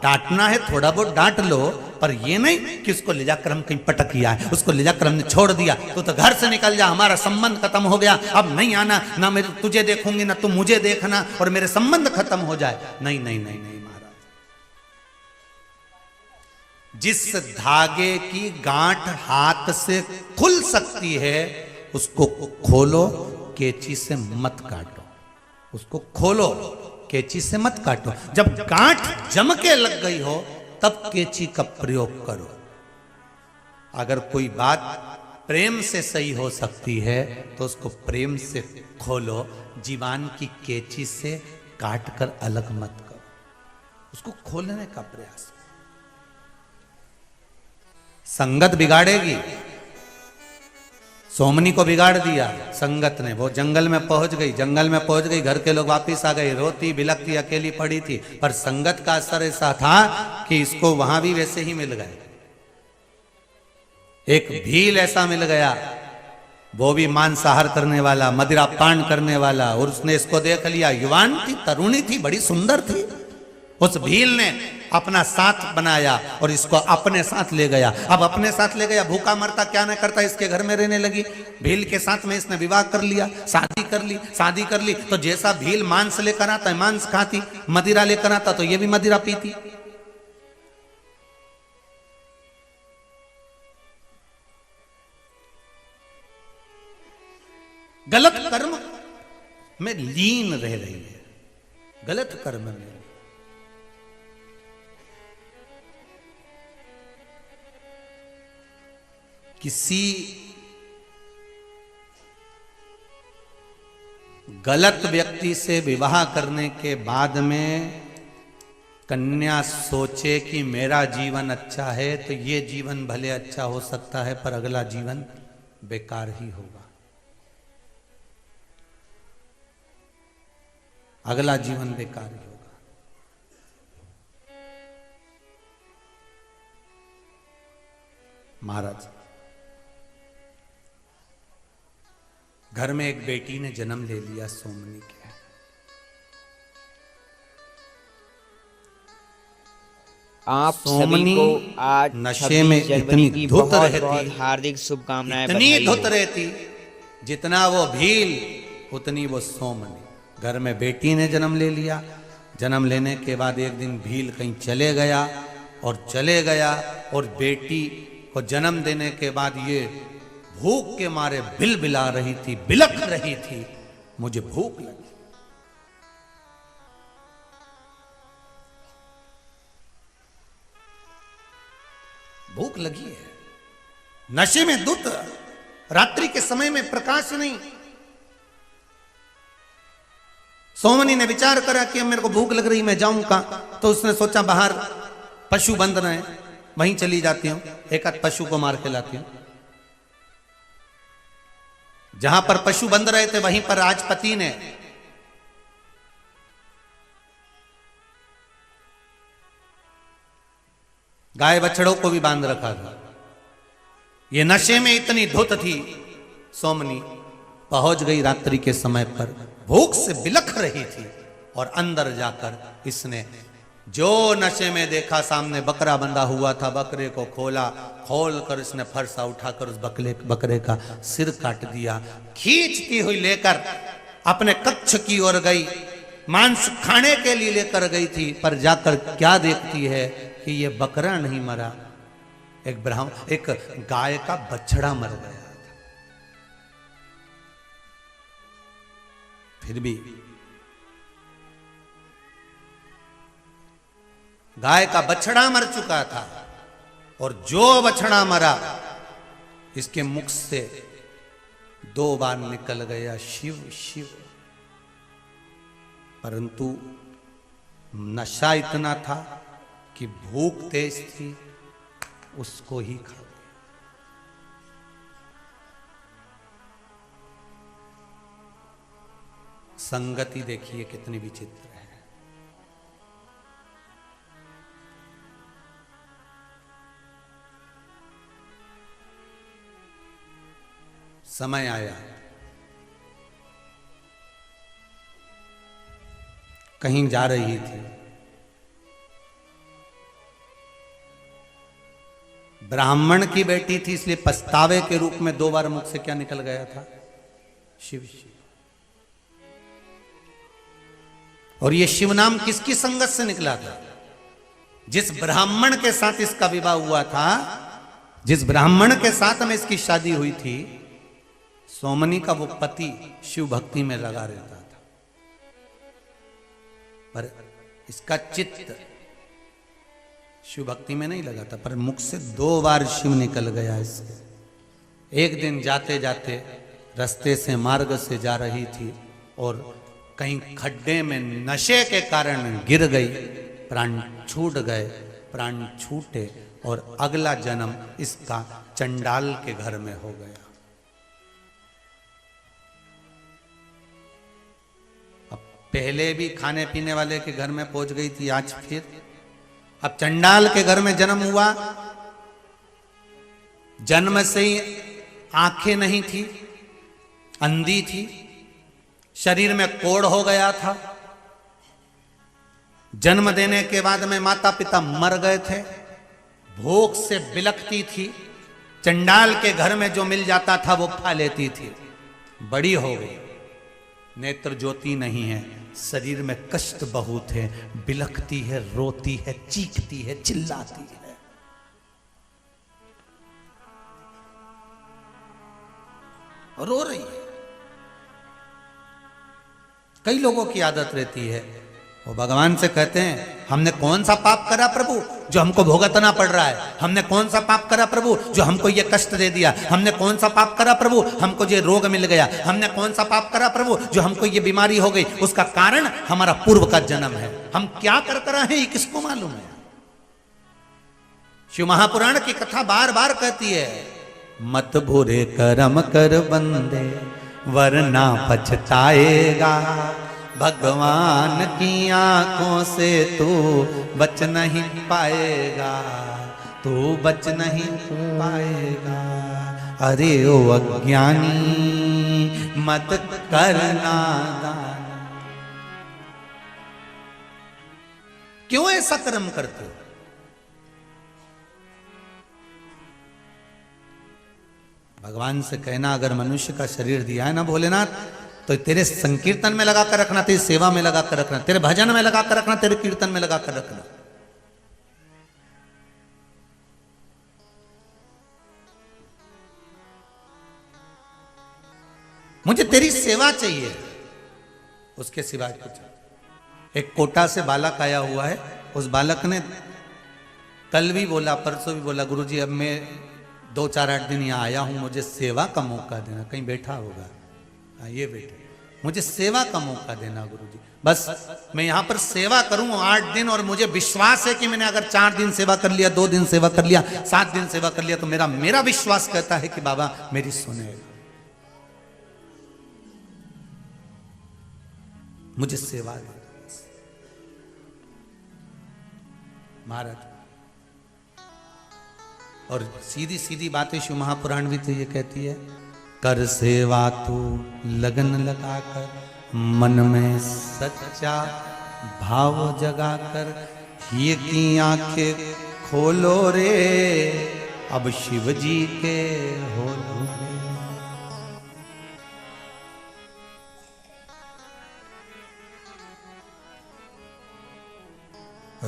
डांटना है थोड़ा बहुत डांट लो, पर ये नहीं कि उसको ले जाकर हम कहीं पटक किया है, उसको ले जाकर हमने छोड़ दिया तो घर से निकल जा, हमारा संबंध खत्म हो गया, अब नहीं आना, ना मैं तुझे देखूंगी ना तुम मुझे देखना, और मेरे संबंध खत्म हो जाए। नहीं नहीं नहीं नहीं महाराज, जिस धागे की गांठ हाथ से खुल सकती है उसको खोलो, कैंची से मत काटो। उसको खोलो, कैंची से मत काटो। जब गांठ जम के लग गई हो तब केची का प्रयोग करो। अगर कोई बात प्रेम से सही हो सकती है तो उसको प्रेम से खोलो, जीवान की केची से काट कर अलग मत करो, उसको खोलने का प्रयास। संगत बिगाड़ेगी। सोमनी को बिगाड़ दिया संगत ने, वो जंगल में पहुंच गई, जंगल में पहुंच गई, घर के लोग वापिस आ गए, रोती बिलकती अकेली पड़ी थी, पर संगत का असर ऐसा था कि इसको वहां भी वैसे ही मिल गए। एक भील ऐसा मिल गया, वो भी मांसाहार करने वाला, मदिरा पान करने वाला, और उसने इसको देख लिया। युवान थी, तरुणी थी, बड़ी सुंदर थी। उस भील ने अपना साथ बनाया और इसको अपने साथ ले गया। अब अपने साथ ले गया, भूखा मरता क्या न करता, इसके घर में रहने लगी। भील के साथ में इसने विवाह कर लिया, शादी कर ली। तो जैसा भील मांस लेकर आता है मांस खाती, मदिरा लेकर आता तो ये भी मदिरा पीती। गलत कर्म में लीन रह रही है, गलत कर्म में। किसी गलत व्यक्ति से विवाह करने के बाद में कन्या सोचे कि मेरा जीवन अच्छा है तो ये जीवन भले अच्छा हो सकता है, पर अगला जीवन बेकार ही होगा, अगला जीवन बेकार ही होगा। महाराज, घर में एक बेटी ने जन्म ले लिया सोमनी के। आप सभी को आज नशे में इतनी की धुत बहुत रहती, हार्दिक शुभकामनाएं। इतनी धुत रहती, जितना वो भील उतनी वो सोमनी। घर में बेटी ने जन्म ले लिया, जन्म लेने के बाद एक दिन भील कहीं चले गया और बेटी को जन्म देने के बाद ये भूख के मारे बिलबिला रही थी, बिलख रही थी, मुझे भूख लगी। भूख लगी है, नशे में धुत, रात्रि के समय में प्रकाश नहीं। सोमनी ने विचार करा कि अब मेरे को भूख लग रही, मैं जाऊं कहां? तो उसने सोचा बाहर पशु बंध रहे हैं, वहीं चली जाती हूं, एक आध पशु को मार के लाती हूं। जहां पर पशु बंध रहे थे वहीं पर राजपति ने गाय बछड़ों को भी बांध रखा था। ये नशे में इतनी धुत थी सोमनी, पहुंच गई रात्रि के समय पर, भूख से बिलख रही थी, और अंदर जाकर इसने जो नशे में देखा, सामने बकरा बंधा हुआ था, बकरे को खोल कर इसने फरसा उठाकर उस बकरे का सिर काट दिया। खींचती हुई लेकर अपने कक्ष की ओर गई, मांस खाने के लिए लेकर गई थी, पर जाकर क्या देखती है कि ये बकरा नहीं मरा, एक गाय का बछड़ा मर गया था। फिर भी गाय का बछड़ा मर चुका था, और जो बछड़ा मरा इसके मुख से 2 बार निकल गया शिव शिव। परंतु नशा इतना था कि भूख तेज थी, उसको ही खा गया। संगति देखिए कितनी विचित्र है। समय आया, कहीं जा रही थी, ब्राह्मण की बेटी थी, इसलिए पछतावे के रूप में 2 बार मुख से क्या निकल गया था? शिव शिव। और ये शिव नाम किसकी संगत से निकला था? जिस ब्राह्मण के साथ इसका विवाह हुआ था, जिस ब्राह्मण के साथ में इसकी शादी हुई थी, सोमनी का वो पति शिव भक्ति में लगा रहता था, पर इसका चित्त शिव भक्ति में नहीं लगा था, पर मुख से 2 बार शिव निकल गया इसके। एक दिन जाते जाते रास्ते से मार्ग से जा रही थी और कहीं खड्डे में नशे के कारण गिर गई, प्राण छूट गए, प्राण छूटे और अगला जन्म इसका चंडाल के घर में हो गया। अब पहले भी खाने पीने वाले के घर में पहुंच गई थी, आज फिर अब चंडाल के घर में जन्म हुआ। जन्म से ही आंखें नहीं थी, अंधी थी, शरीर में कोढ़ हो गया था। जन्म देने के बाद में माता पिता मर गए थे, भूख से बिलखती थी, चंडाल के घर में जो मिल जाता था वो खा लेती थी। बड़ी हो गई, नेत्र ज्योति नहीं है, शरीर में कष्ट बहुत है, बिलखती है, रोती है, चीखती है, चिल्लाती है। रो रही है। कई लोगों की आदत रहती है, वो भगवान से कहते हैं हमने कौन सा पाप करा प्रभु जो हमको भुगतना पड़ रहा है, हमने कौन सा पाप करा प्रभु जो हमको ये कष्ट दे दिया, हमने कौन सा पाप करा प्रभु हमको ये रोग मिल गया, हमने कौन सा पाप करा प्रभु जो हमको ये बीमारी हो गई। उसका कारण हमारा पूर्व का जन्म है। हम क्या कर कर रहे हैं ये किसको मालूम है। शिव महापुराण की कथा बार बार कहती है, मत बुरे कर्म कर बंदे वरना पछताएगा, भगवान की आंखों से तू बच नहीं पाएगा, तू बच नहीं पाएगा। अरे ओ अज्ञानी मत करना दान। क्यों ऐसा कर्म करते हो? भगवान से कहना, अगर मनुष्य का शरीर दिया है ना भोलेनाथ, तो तेरे संकीर्तन में लगा कर रखना, तेरी सेवा में लगा कर रखना, तेरे भजन में लगा कर रखना, तेरे कीर्तन में लगा कर रखना। मुझे तेरी सेवा चाहिए, उसके सिवाय कुछ। एक कोटा से बालक आया हुआ है, उस बालक ने कल भी बोला, परसों भी बोला, गुरुजी अब मैं 2-4-8 दिन यहाँ आया हूं, मुझे सेवा का मौका देना। कहीं बैठा होगा, ये बेटे मुझे सेवा का मौका देना गुरुजी, बस मैं यहाँ पर सेवा करूं 8 दिन, और मुझे विश्वास है कि मैंने अगर 4 दिन सेवा कर लिया, 2 दिन सेवा कर लिया, 7 दिन सेवा कर लिया, तो मेरा विश्वास कहता है कि बाबा मेरी सुनेगा। मुझे सेवा दे महाराज। और सीधी सीधी बातें शिव महापुराण भी तो ये कहती है, कर सेवा तू लगन लगाकर, मन में सच्चा भाव जगाकर, ये की आंखें खोलो रे, अब शिव जी के हो रे।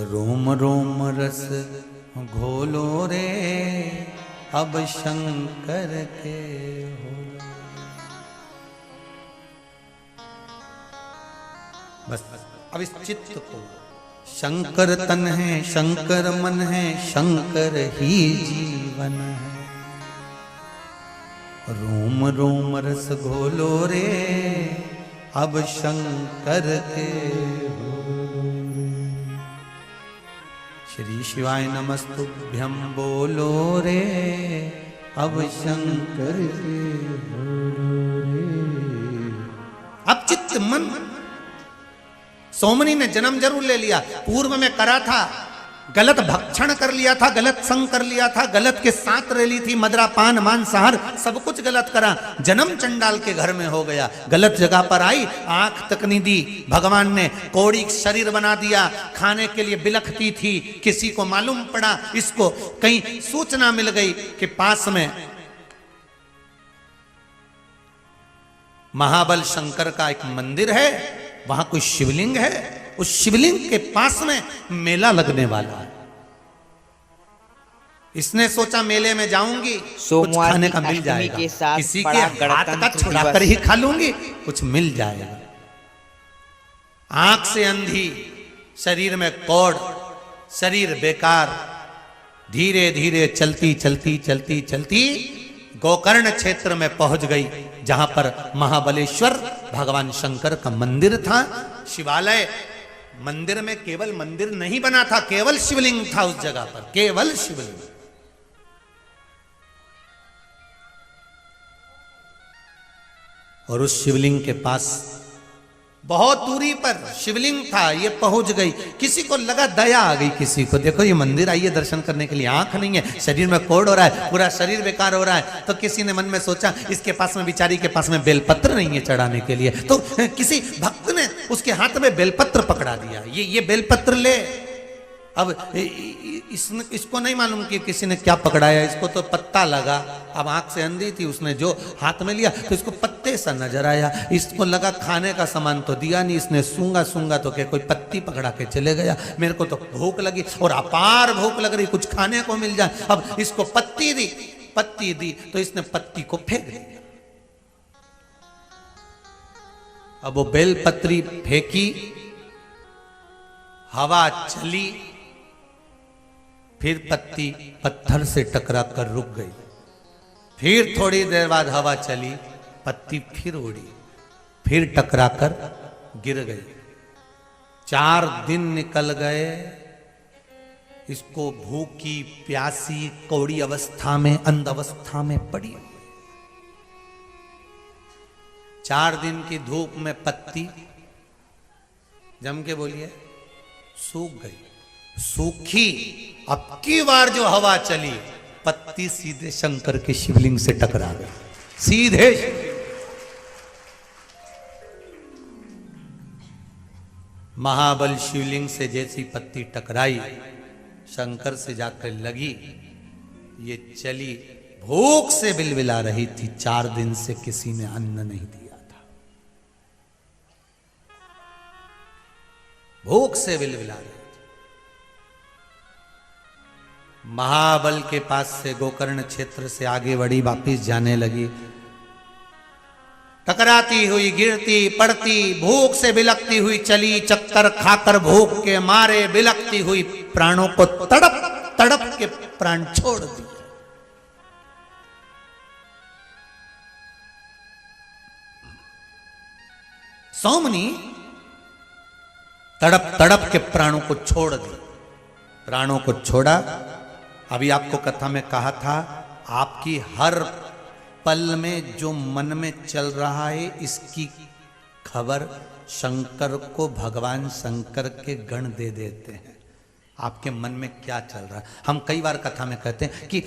रोम रोम रस घोलो रे, अब शंकर के हो। बस अब इस चित्त को, शंकर तन है, शंकर मन है, शंकर ही जीवन है। रोम रोम रस घोलो रे, अब शंकर के हो। श्री शिवाय नमस्तुभ्यं बोलो रे, अब शंकर के बोलो रे। अब चित्त मन, सोमनी ने जन्म जरूर ले लिया, पूर्व में करा था, गलत भक्षण कर लिया था, गलत संग कर लिया था, गलत के साथ रह ली थी, मदरा पान मांसाहार सब कुछ गलत करा, जन्म चंडाल के घर में हो गया, गलत जगह पर आई, आंख तक नहीं दी, भगवान ने कौड़ी शरीर बना दिया, खाने के लिए बिलखती थी, किसी को मालूम पड़ा, इसको कहीं सूचना मिल गई कि पास में महाबल शंकर का एक मंदिर है, वहां कोई शिवलिंग है, उस शिवलिंग के पास में मेला लगने वाला है। इसने सोचा मेले में जाऊंगी, कुछ खाने का मिल जाएगा, किसी के हाथ का छुड़ा कर ही खा लूंगी, कुछ मिल जाएगा। आंख से अंधी, शरीर में कोढ़, शरीर बेकार। धीरे धीरे चलती चलती चलती चलती गोकर्ण क्षेत्र में पहुंच गई, जहां पर महाबलेश्वर भगवान शंकर का मंदिर था। शिवालय मंदिर में केवल मंदिर नहीं बना था, केवल शिवलिंग था उस जगह पर, केवल शिवलिंग। और उस शिवलिंग के पास बहुत दूरी पर शिवलिंग था, ये पहुंच गई। किसी को लगा दया आ गई, किसी को देखो ये मंदिर आई है दर्शन करने के लिए, आंख नहीं है, शरीर में कोढ़ हो रहा है, पूरा शरीर बेकार हो रहा है। तो किसी ने मन में सोचा इसके पास में, बिचारी के पास में बेलपत्र नहीं है चढ़ाने के लिए, तो किसी भक्त ने उसके हाथ में बेलपत्र पकड़ा दिया, ये बेलपत्र ले। अब इसको नहीं मालूम कि किसी ने क्या पकड़ाया, इसको तो पत्ता लगा। अब आंख से अंधी थी, उसने जो हाथ में लिया तो इसको पत्ते सा नजर आया। इसको लगा खाने का सामान तो दिया नहीं, इसने सूंगा तो क्या कोई पत्ती पकड़ा के चले गया। मेरे को तो भूख लगी और अपार भूख लग रही, कुछ खाने को मिल जाए। अब इसको पत्ती दी तो इसने पत्ती को फेंक दिया। अब वो बेलपत्री फेंकी, हवा चली, फिर पत्ती पत्थर से टकरा कर रुक गई। फिर थोड़ी देर बाद हवा चली, पत्ती फिर उड़ी, फिर टकरा कर गिर गई। 4 दिन निकल गए, इसको भूखी प्यासी कौड़ी अवस्था में, अंध अवस्था में पड़ी। 4 दिन की धूप में पत्ती जम के बोलिए सूख गई, सूखी। अब की बार जो हवा चली, पत्ती सीधे शंकर के शिवलिंग से टकरा गई, सीधे। महाबल शिवलिंग से जैसी पत्ती टकराई, शंकर से जाकर लगी, ये चली। भूख से बिलबिला रही थी, 4 दिन से किसी ने अन्न नहीं दिया था, भूख से बिलबिला रही। महाबल के पास से गोकर्ण क्षेत्र से आगे बढ़ी, वापिस जाने लगी। टकराती हुई, गिरती पड़ती, भूख से बिलकती हुई चली। चक्कर खाकर भूख के मारे बिलकती हुई प्राणों को तड़प तड़प के प्राण छोड़ दिए। सोमनी तड़प तड़प के प्राणों को छोड़ दी, प्राणों को छोड़ा। अभी आपको कथा में कहा था, आपकी हर पल में जो मन में चल रहा है, इसकी खबर शंकर को भगवान शंकर के गण दे देते हैं। आपके मन में क्या चल रहा है। हम कई बार कथा में कहते हैं कि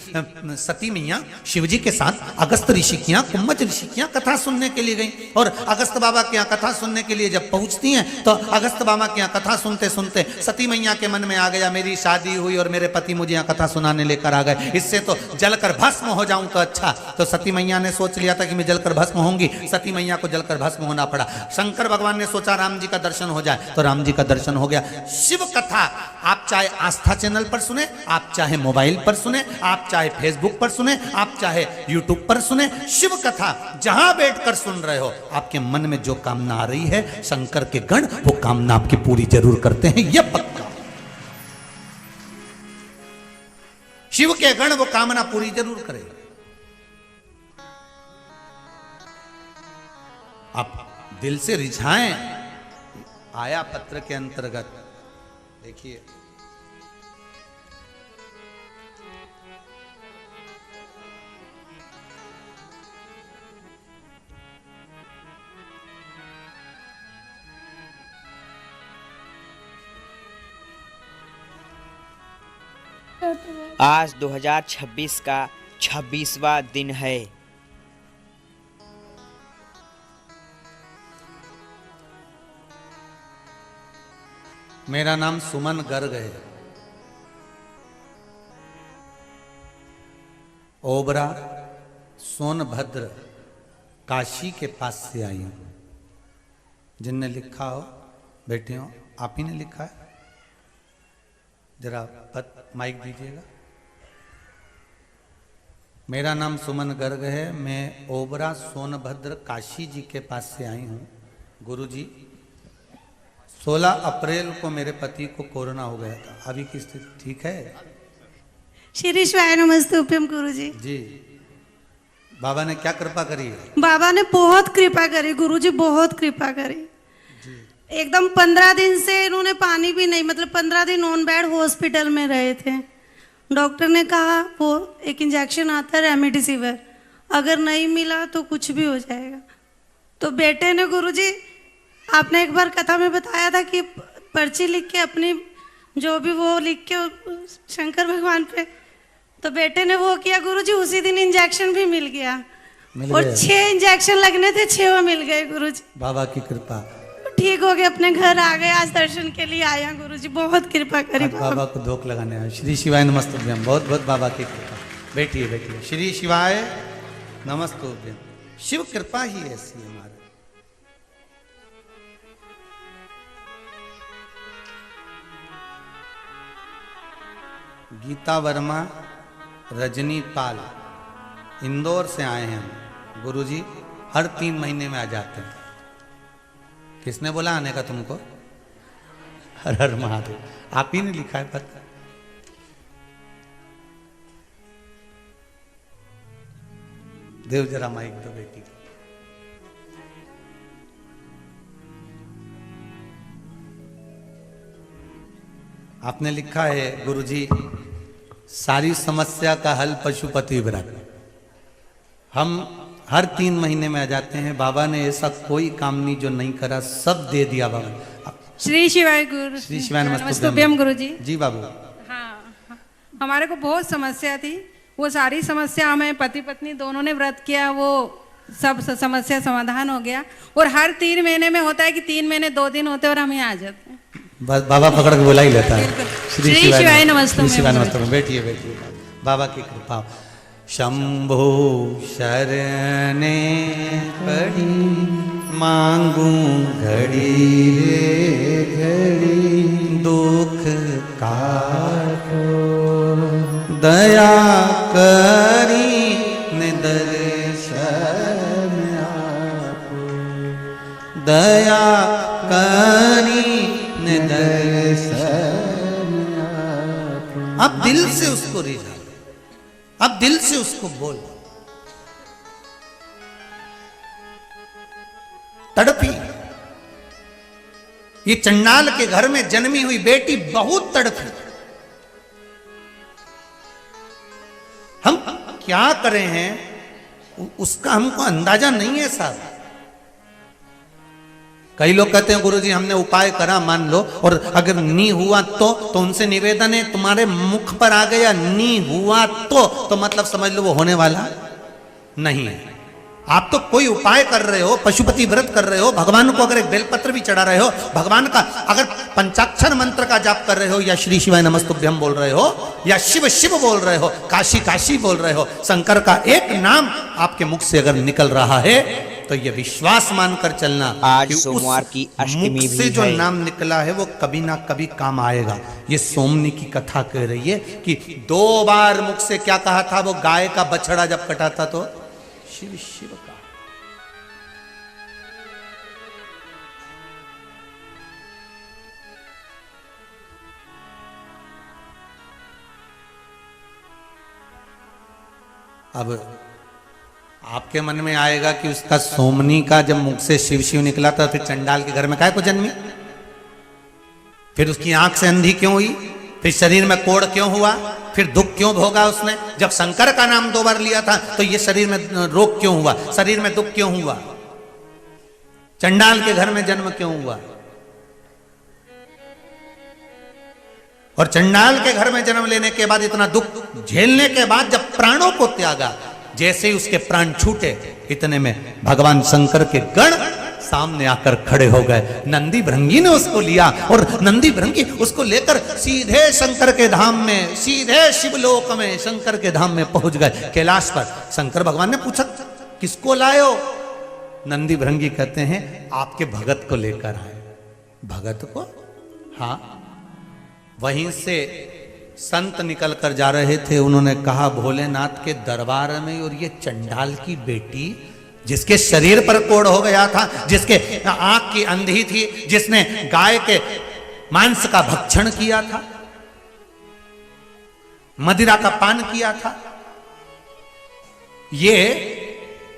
सती मैया शिवजी के साथ अगस्त ऋषि के यहाँ, कुम्मच ऋषि के यहाँ कथा सुनने के लिए गई। और अगस्त बाबा के यहाँ कथा सुनने के लिए जब पहुंचती हैं, तो अगस्त बाबा के यहाँ कथा सुनते सुनते सती मैया के मन में आ गया, मेरी शादी हुई और मेरे पति मुझे यहाँ कथा सुनाने लेकर आ गए, इससे तो जलकर भस्म हो जाऊं तो अच्छा। तो सती मैया ने सोच लिया था कि मैं जलकर भस्म होंगी, सती मैया को जलकर भस्म होना पड़ा। शंकर भगवान ने सोचा राम जी का दर्शन हो जाए, तो राम जी का दर्शन हो गया। शिव कथा आप चाहे आस्था चैनल पर सुने, आप चाहे मोबाइल पर सुने, आप चाहे फेसबुक पर सुने, आप चाहे यूट्यूब पर सुने, शिव कथा जहां बैठकर सुन रहे हो, आपके मन में जो कामना आ रही है, शंकर के गण वो कामना आपकी पूरी जरूर करते हैं, यह पक्का। शिव के गण वो कामना पूरी जरूर करेगा। आप दिल से रिझाएं। आया पत्र के अंतर्गत देखिए, आज 2026 का 26वां दिन है। मेरा नाम सुमन गर्ग है। ओबरा सोनभद्र काशी के पास से आई हूं। जिनने लिखा हो बैठे हो, आप ही ने लिखा है, जरा माइक दीजिएगा। मेरा नाम सुमन गर्ग है, मैं ओबरा सोनभद्र काशी जी के पास से आई हूं। गुरु जी 16 अप्रैल को मेरे पति को कोरोना हो गया था। अभी की स्थिति ठीक है? श्री शिवाय नमस्तुभ्यम गुरुजी। जी। बाबा ने क्या कृपा करी है? बाबा ने बहुत कृपा करी गुरुजी, बहुत कृपा करी। एकदम 15 दिन से इन्होंने पानी भी नहीं, मतलब 15 दिन ऑन बेड हॉस्पिटल में रहे थे। डॉक्टर ने कहा वो एक इंजेक्शन आता है रेमडेसिविर, अगर नहीं मिला तो कुछ भी हो जाएगा। तो बेटे ने गुरुजी, आपने एक बार कथा में बताया था कि पर्ची लिख के अपनी जो भी वो लिख के शंकर भगवान पे, तो बेटे ने वो किया गुरुजी, उसी दिन इंजेक्शन भी मिल गया। और 6 इंजेक्शन लगने थे, 6 मिल गए गुरुजी। बाबा की कृपा। ठीक हो गए, अपने घर आ गए, आज दर्शन के लिए आया गुरुजी, बहुत कृपा करी बाबा को धोख लगाने आए। श्री शिवाय नमस्तुभ्यम। बहुत बहुत बाबा की कृपा। बैठिए बैठिए। श्री शिवाय नमस्तुभ्यम। शिव कृपा ही ऐसी है हमारे। गीता वर्मा, रजनी पाल, इंदौर से आए हैं हम। गुरुजी हर 3 महीने में आ जाते हैं। किसने बोला आने का तुमको? हर हर महादेव। आप ही ने लिखा है पत्र। देव जरा माइक दो बेटी। आपने लिखा है गुरुजी, सारी समस्या का हल पशुपति व्रत। हम हर 3 महीने में आ जाते हैं। बाबा ने ऐसा कोई काम नहीं जो नहीं करा, सब दे दिया बाबा ने। श्री शिवाय गुरु। श्री शिवाय नमस्तुभ्यम गुरु जी। जी बाबू। हाँ, हमारे को बहुत समस्या थी, वो सारी समस्या हमें पति पत्नी दोनों ने व्रत किया, वो सब समस्या समाधान हो गया। और हर 3 महीने में होता है कि 3 महीने 2 दिन होते हैं और हम यहाँ आ जाते हैं। बस बाबा पकड़ के बुला ही लेता है। श्री शिवाय नमस्तुभ्यम। श्री शिवाय नमस्तुभ्यम। बैठिए बैठिए। बाबा की कृपा। शंभो शरणे पड़ी, मांगू घड़ी रे घड़ी, दुख काटो दया करी निदर्शन आपो, दया करी निदर्शन आपो। अब दिल से उसको रिझा, अब दिल से उसको बोल। तड़पी। ये चंडाल के घर में जन्मी हुई बेटी बहुत तड़पी। हम क्या करें हैं उसका हमको अंदाजा नहीं है साहब। कई लोग कहते हैं गुरुजी हमने उपाय करा मान लो, और अगर नी हुआ तो उनसे निवेदन है तुम्हारे मुख पर आ गया नी हुआ तो मतलब समझ लो वो होने वाला नहीं है। आप तो कोई उपाय कर रहे हो, पशुपति व्रत कर रहे हो, भगवान को अगर एक बेलपत्र भी चढ़ा रहे हो, भगवान का अगर पंचाक्षर मंत्र का जाप कर रहे हो, या श्री शिवाय नमस्तुभ्यम बोल रहे हो, या शिव शिव बोल रहे हो, काशी काशी बोल रहे हो, शंकर का एक नाम आपके मुख से अगर निकल रहा है तो ये विश्वास मानकर चलना आज सोमवार की अष्टमी से भी जो है। नाम निकला है वो कभी ना कभी काम आएगा। ये सोमनी की कथा कह रही है कि 2 बार मुख से क्या कहा था, वो गाय का बछड़ा जब कटा था तो शिव शिव का। अब आपके मन में आएगा कि उसका सोमनी का जब मुख से शिव शिव निकला था फिर चंडाल के घर में काहे को जन्मी, फिर उसकी आंख से अंधी क्यों हुई, फिर शरीर में कोढ़ क्यों हुआ, फिर दुख क्यों भोगा उसने। जब शंकर का नाम 2 बार लिया था तो ये शरीर में रोग क्यों हुआ, शरीर में दुख क्यों हुआ, चंडाल के घर में जन्म क्यों हुआ। और चंडाल के घर में जन्म लेने के बाद इतना दुख झेलने के बाद जब प्राणों को त्यागा, जैसे ही उसके प्राण छूटे इतने में भगवान शंकर के गण सामने आकर खड़े हो गए। नंदी भृंगी ने उसको लिया और नंदी भृंगी उसको लेकर सीधे शंकर के धाम में, सीधे शिवलोक में शंकर के धाम में पहुंच गए, कैलाश पर। शंकर भगवान ने पूछा किसको लायो? नंदी भृंगी कहते हैं आपके भगत को लेकर आए। भगत को? हाँ। वहीं से संत निकल कर जा रहे थे, उन्होंने कहा भोलेनाथ के दरबार में और ये चंडाल की बेटी जिसके शरीर पर कोढ़ हो गया था, जिसके आंख की अंधी थी, जिसने गाय के मांस का भक्षण किया था, मदिरा का पान किया था, ये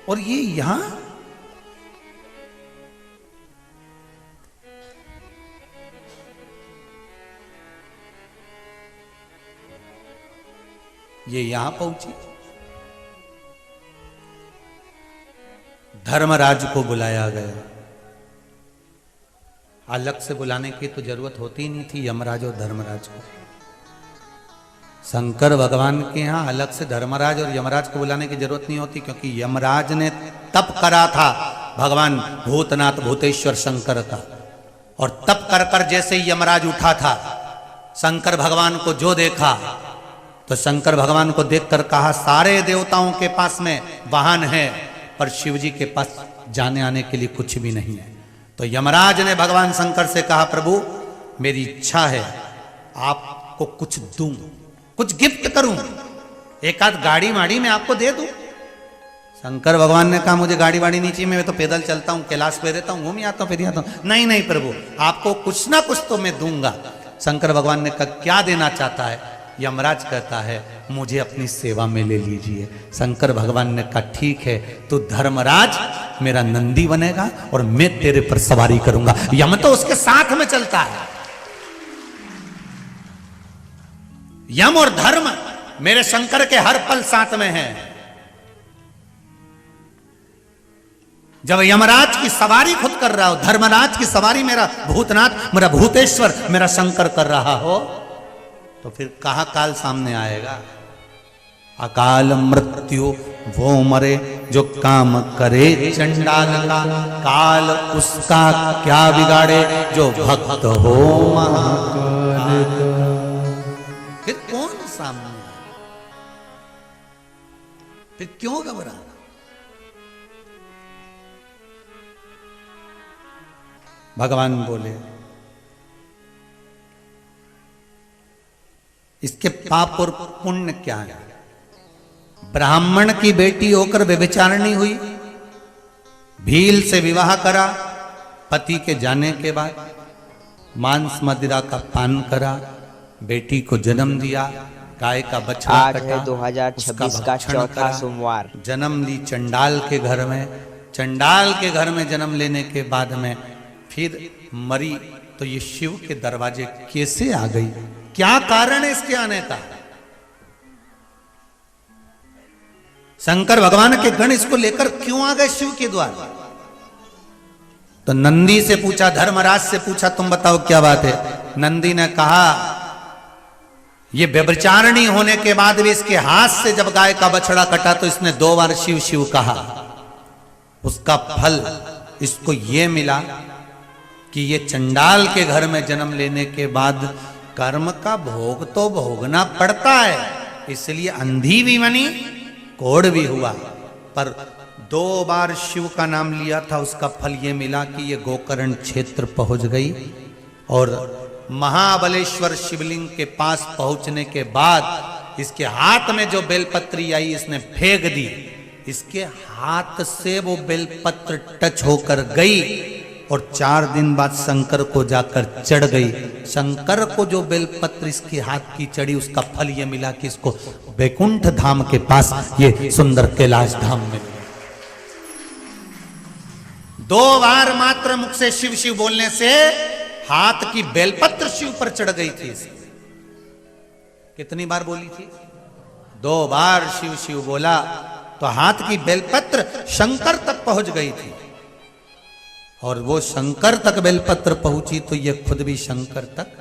और ये यहां पहुंची। धर्मराज को बुलाया गया। अलग से बुलाने की तो जरूरत होती ही नहीं थी यमराज और धर्मराज को। शंकर भगवान के यहां अलग से धर्मराज और यमराज को बुलाने की जरूरत नहीं होती, क्योंकि यमराज ने तप करा था भगवान भूतनाथ भूतेश्वर शंकर का, और तप कर कर जैसे ही यमराज उठा था, शंकर भगवान को जो देखा तो शंकर भगवान को देखकर कहा, सारे देवताओं के पास में वाहन है पर शिव जी के पास जाने आने के लिए कुछ भी नहीं है। तो यमराज ने भगवान शंकर से कहा, प्रभु मेरी इच्छा है आपको कुछ दूं, कुछ गिफ्ट करूं, एक आध गाड़ी वाड़ी मैं आपको दे दूं। शंकर भगवान ने कहा, मुझे गाड़ी वाड़ी नहीं चाहिए, मैं तो पैदल चलता हूं, कैलाश पे रहता हूं, घूम आता हूं, फिर आता हूं। नहीं नहीं प्रभु, आपको कुछ ना कुछ तो मैं दूंगा। शंकर भगवान ने कहा, क्या देना चाहता है? यमराज कहता है, मुझे अपनी सेवा में ले लीजिए। शंकर भगवान ने कहा, ठीक है, तू धर्मराज मेरा नंदी बनेगा और मैं तेरे पर सवारी करूंगा। यम तो उसके साथ में चलता है। यम और धर्म मेरे शंकर के हर पल साथ में है। जब यमराज की सवारी खुद कर रहा हो, धर्मराज की सवारी मेरा भूतनाथ, मेरा भूतेश्वर, मेरा शंकर कर रहा हो, तो फिर कहा काल सामने आएगा? अकाल मृत्यु वो मरे जो काम करे चंडाल का, काल उसका क्या बिगाड़े जो भक्त हो महाकाल का। फिर कौन सामने आए? फिर क्यों घबराना? भगवान बोले, इसके पाप और पुण्य क्या है? ब्राह्मण की बेटी होकर व्यभिचारिणी हुई, भील से विवाह करा, पति के जाने के बाद मांस मदिरा का पान करा, बेटी को जन्म दिया, गाय का बछड़ा आज कटा, है 2026 का चौथा सोमवार। जन्म ली चंडाल के घर में, चंडाल के घर में जन्म लेने के बाद में फिर मरी, तो ये शिव के दरवाजे कैसे आ गई? क्या कारण है इसके आने का? शंकर भगवान के गण इसको लेकर क्यों आ गए शिव के द्वार? तो नंदी से पूछा, धर्मराज से पूछा, तुम बताओ क्या बात है? नंदी ने कहा, ये व्यभिचारिणी होने के बाद भी इसके हाथ से जब गाय का बछड़ा कटा तो इसने 2 बार शिव शिव कहा। उसका फल इसको ये मिला कि ये चंडाल के घर में जन्म लेने के बाद कर्म का भोग तो भोगना पड़ता है, इसलिए अंधी भी बनी, कोढ़ भी हुआ, पर 2 बार शिव का नाम लिया था, उसका फल ये मिला कि ये गोकर्ण क्षेत्र पहुंच गई। और महाबलेश्वर शिवलिंग के पास पहुंचने के बाद इसके हाथ में जो बेलपत्री आई इसने फेंक दी, इसके हाथ से वो बेलपत्र टच होकर गई और 4 दिन बाद शंकर को जाकर चढ़ गई। शंकर को जो बेलपत्र इसके हाथ की चढ़ी, उसका फल ये मिला कि इसको वैकुंठ धाम के पास ये सुंदर कैलाश धाम में 2 बार मात्र मुख से शिव शिव बोलने से हाथ की बेलपत्र शिव पर चढ़ गई थी। कितनी बार बोली थी? 2 बार शिव शिव बोला तो हाथ की बेलपत्र शंकर तक पहुंच गई थी, और वो शंकर तक बेलपत्र पहुंची तो ये खुद भी शंकर तक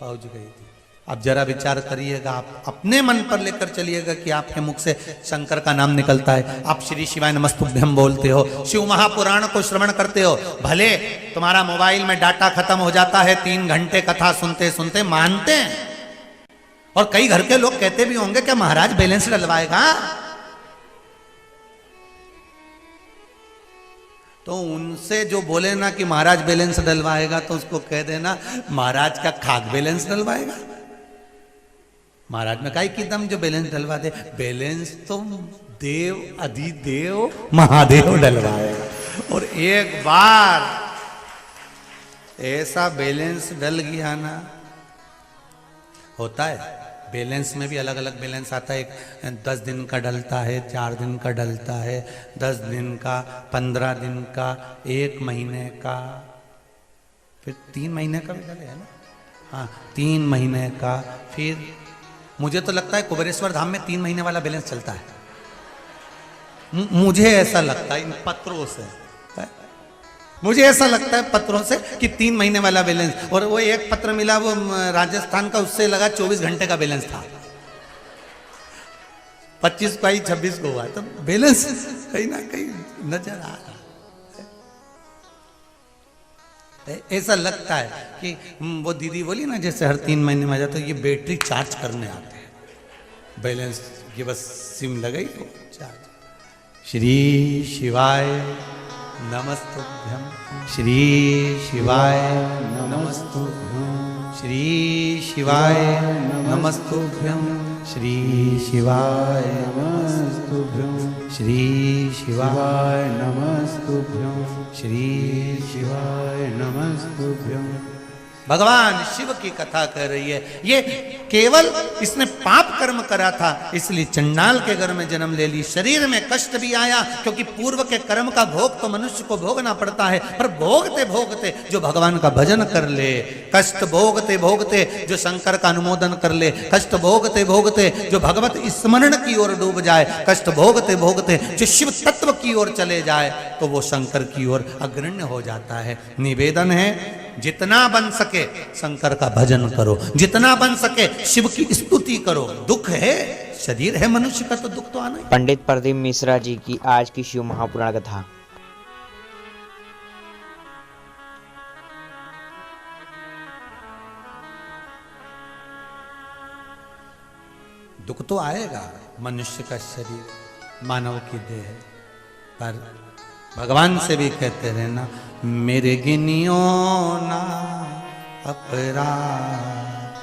पहुंच गई थी। अब जरा विचार करिएगा, आप अपने मन पर लेकर चलिएगा कि आपके मुख से शंकर का नाम निकलता है, आप श्री शिवाय नमस्तुभ्यं बोलते हो, शिव महापुराण को श्रवण करते हो, भले तुम्हारा मोबाइल में डाटा खत्म हो जाता है, 3 घंटे कथा सुनते सुनते मानते हैं। और कई घर के लोग कहते भी होंगे कि महाराज बैलेंस डलवाएगा, तो उनसे जो बोले ना कि महाराज बैलेंस डलवाएगा तो उसको कह देना, महाराज का खाक बैलेंस डलवाएगा? महाराज में काई की दम जो बैलेंस डलवा दे? बैलेंस तो देव अधिदेव महादेव डलवाएगा। और एक बार ऐसा बैलेंस डल गया ना, होता है बैलेंस में भी अलग अलग बैलेंस आता है। एक 10 दिन का डलता है, 4 दिन का डलता है, 10 दिन का, 15 दिन का, 1 महीने का, फिर 3 महीने का भी डले है ना। हाँ, 3 महीने का। फिर मुझे तो लगता है कुबेरेश्वर धाम में 3 महीने वाला बैलेंस चलता है। मुझे ऐसा लगता है इन पत्रों से, मुझे ऐसा लगता है पत्रों से कि 3 महीने वाला बैलेंस। और वो एक पत्र मिला, वो राजस्थान का, उससे लगा 24 घंटे का बैलेंस था। 25 को आई, 26 को हुआ, तो बैलेंस कहीं ना कहीं नजर आ रहा है। ऐसा लगता है कि वो दीदी बोली ना, जैसे हर 3 महीने में आ जाता, तो ये बैटरी चार्ज करने आते हैं। बैलेंस ये बस सिम लगाई तो चार्ज। श्री शिवाय नमस्तुभ्यं, श्री शिवाय नमस्तुभ्यं, श्री शिवाय नमस्तुभ्यं, श्री शिवाय नमस्तुभ्यं, श्री शिवाय नमस्तुभ्यं, श्री शिवाय नमस्तुभ्यं। भगवान शिव की कथा कर रही है। ये केवल इसने पाप कर्म करा था, इसलिए चंडाल के घर में जन्म ले ली। शरीर में कष्ट भी आया, क्योंकि पूर्व के कर्म का भोग तो मनुष्य को भोगना पड़ता है। पर भोगते भोगते जो भगवान का भजन कर ले, कष्ट भोगते भोगते जो शंकर का अनुमोदन कर ले, कष्ट भोगते भोगते जो भगवत स्मरण की ओर डूब जाए, कष्ट भोगते भोगते जो शिव तत्व की ओर चले जाए, तो वो शंकर की ओर अग्रण्य हो जाता है। निवेदन है, जितना बन सके शंकर का भजन करो, जितना बन सके शिव की स्तुति करो। दुख है, शरीर है मनुष्य का, तो दुख तो आना ही। पंडित प्रदीप मिश्रा जी की आज की शिव महापुराण कथा। दुख तो आएगा, मनुष्य का शरीर, मानव की देह है, पर भगवान से भी कहते रहना, मेरे गिनियो ना अपराध,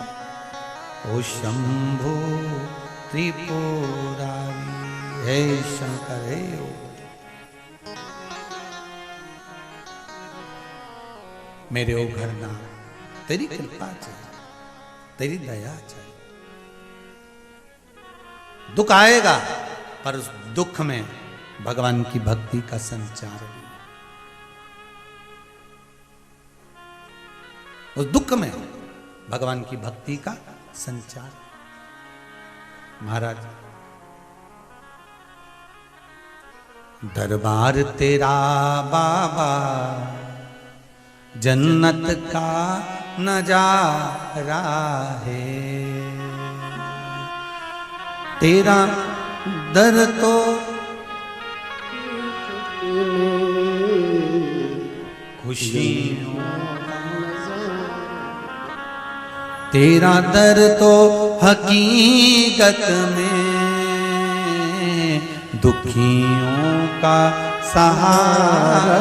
ओ शंभु त्रिपुरारी, हे शंकर हे ओ। मेरे ओ घरना, तेरी कृपा चाहिए, तेरी दया चाहिए। दुख आएगा, पर उस दुख में भगवान की भक्ति का संचार भी। उस दुख में भगवान की भक्ति का संचार। महाराज, दरबार तेरा बाबा जन्नत का नजारा है, तेरा दर तो खुशियों, तेरा दर तो हकीकत में दुखियों का सहारा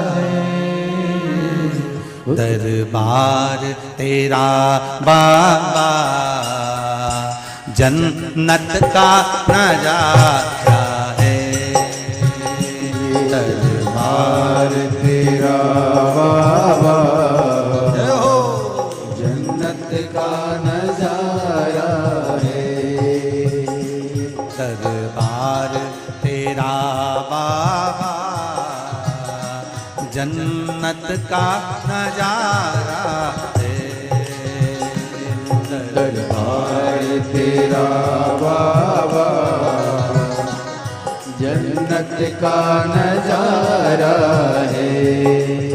है। दरबार तेरा बाबा जन्नत का नजारा है, दरबार तेरा बाबा जन्नत का नजारा है, दरबार तेरा बाबा जन्नत का नजारा है, दरबार तेरा बाबा जन्नत का नजारा है।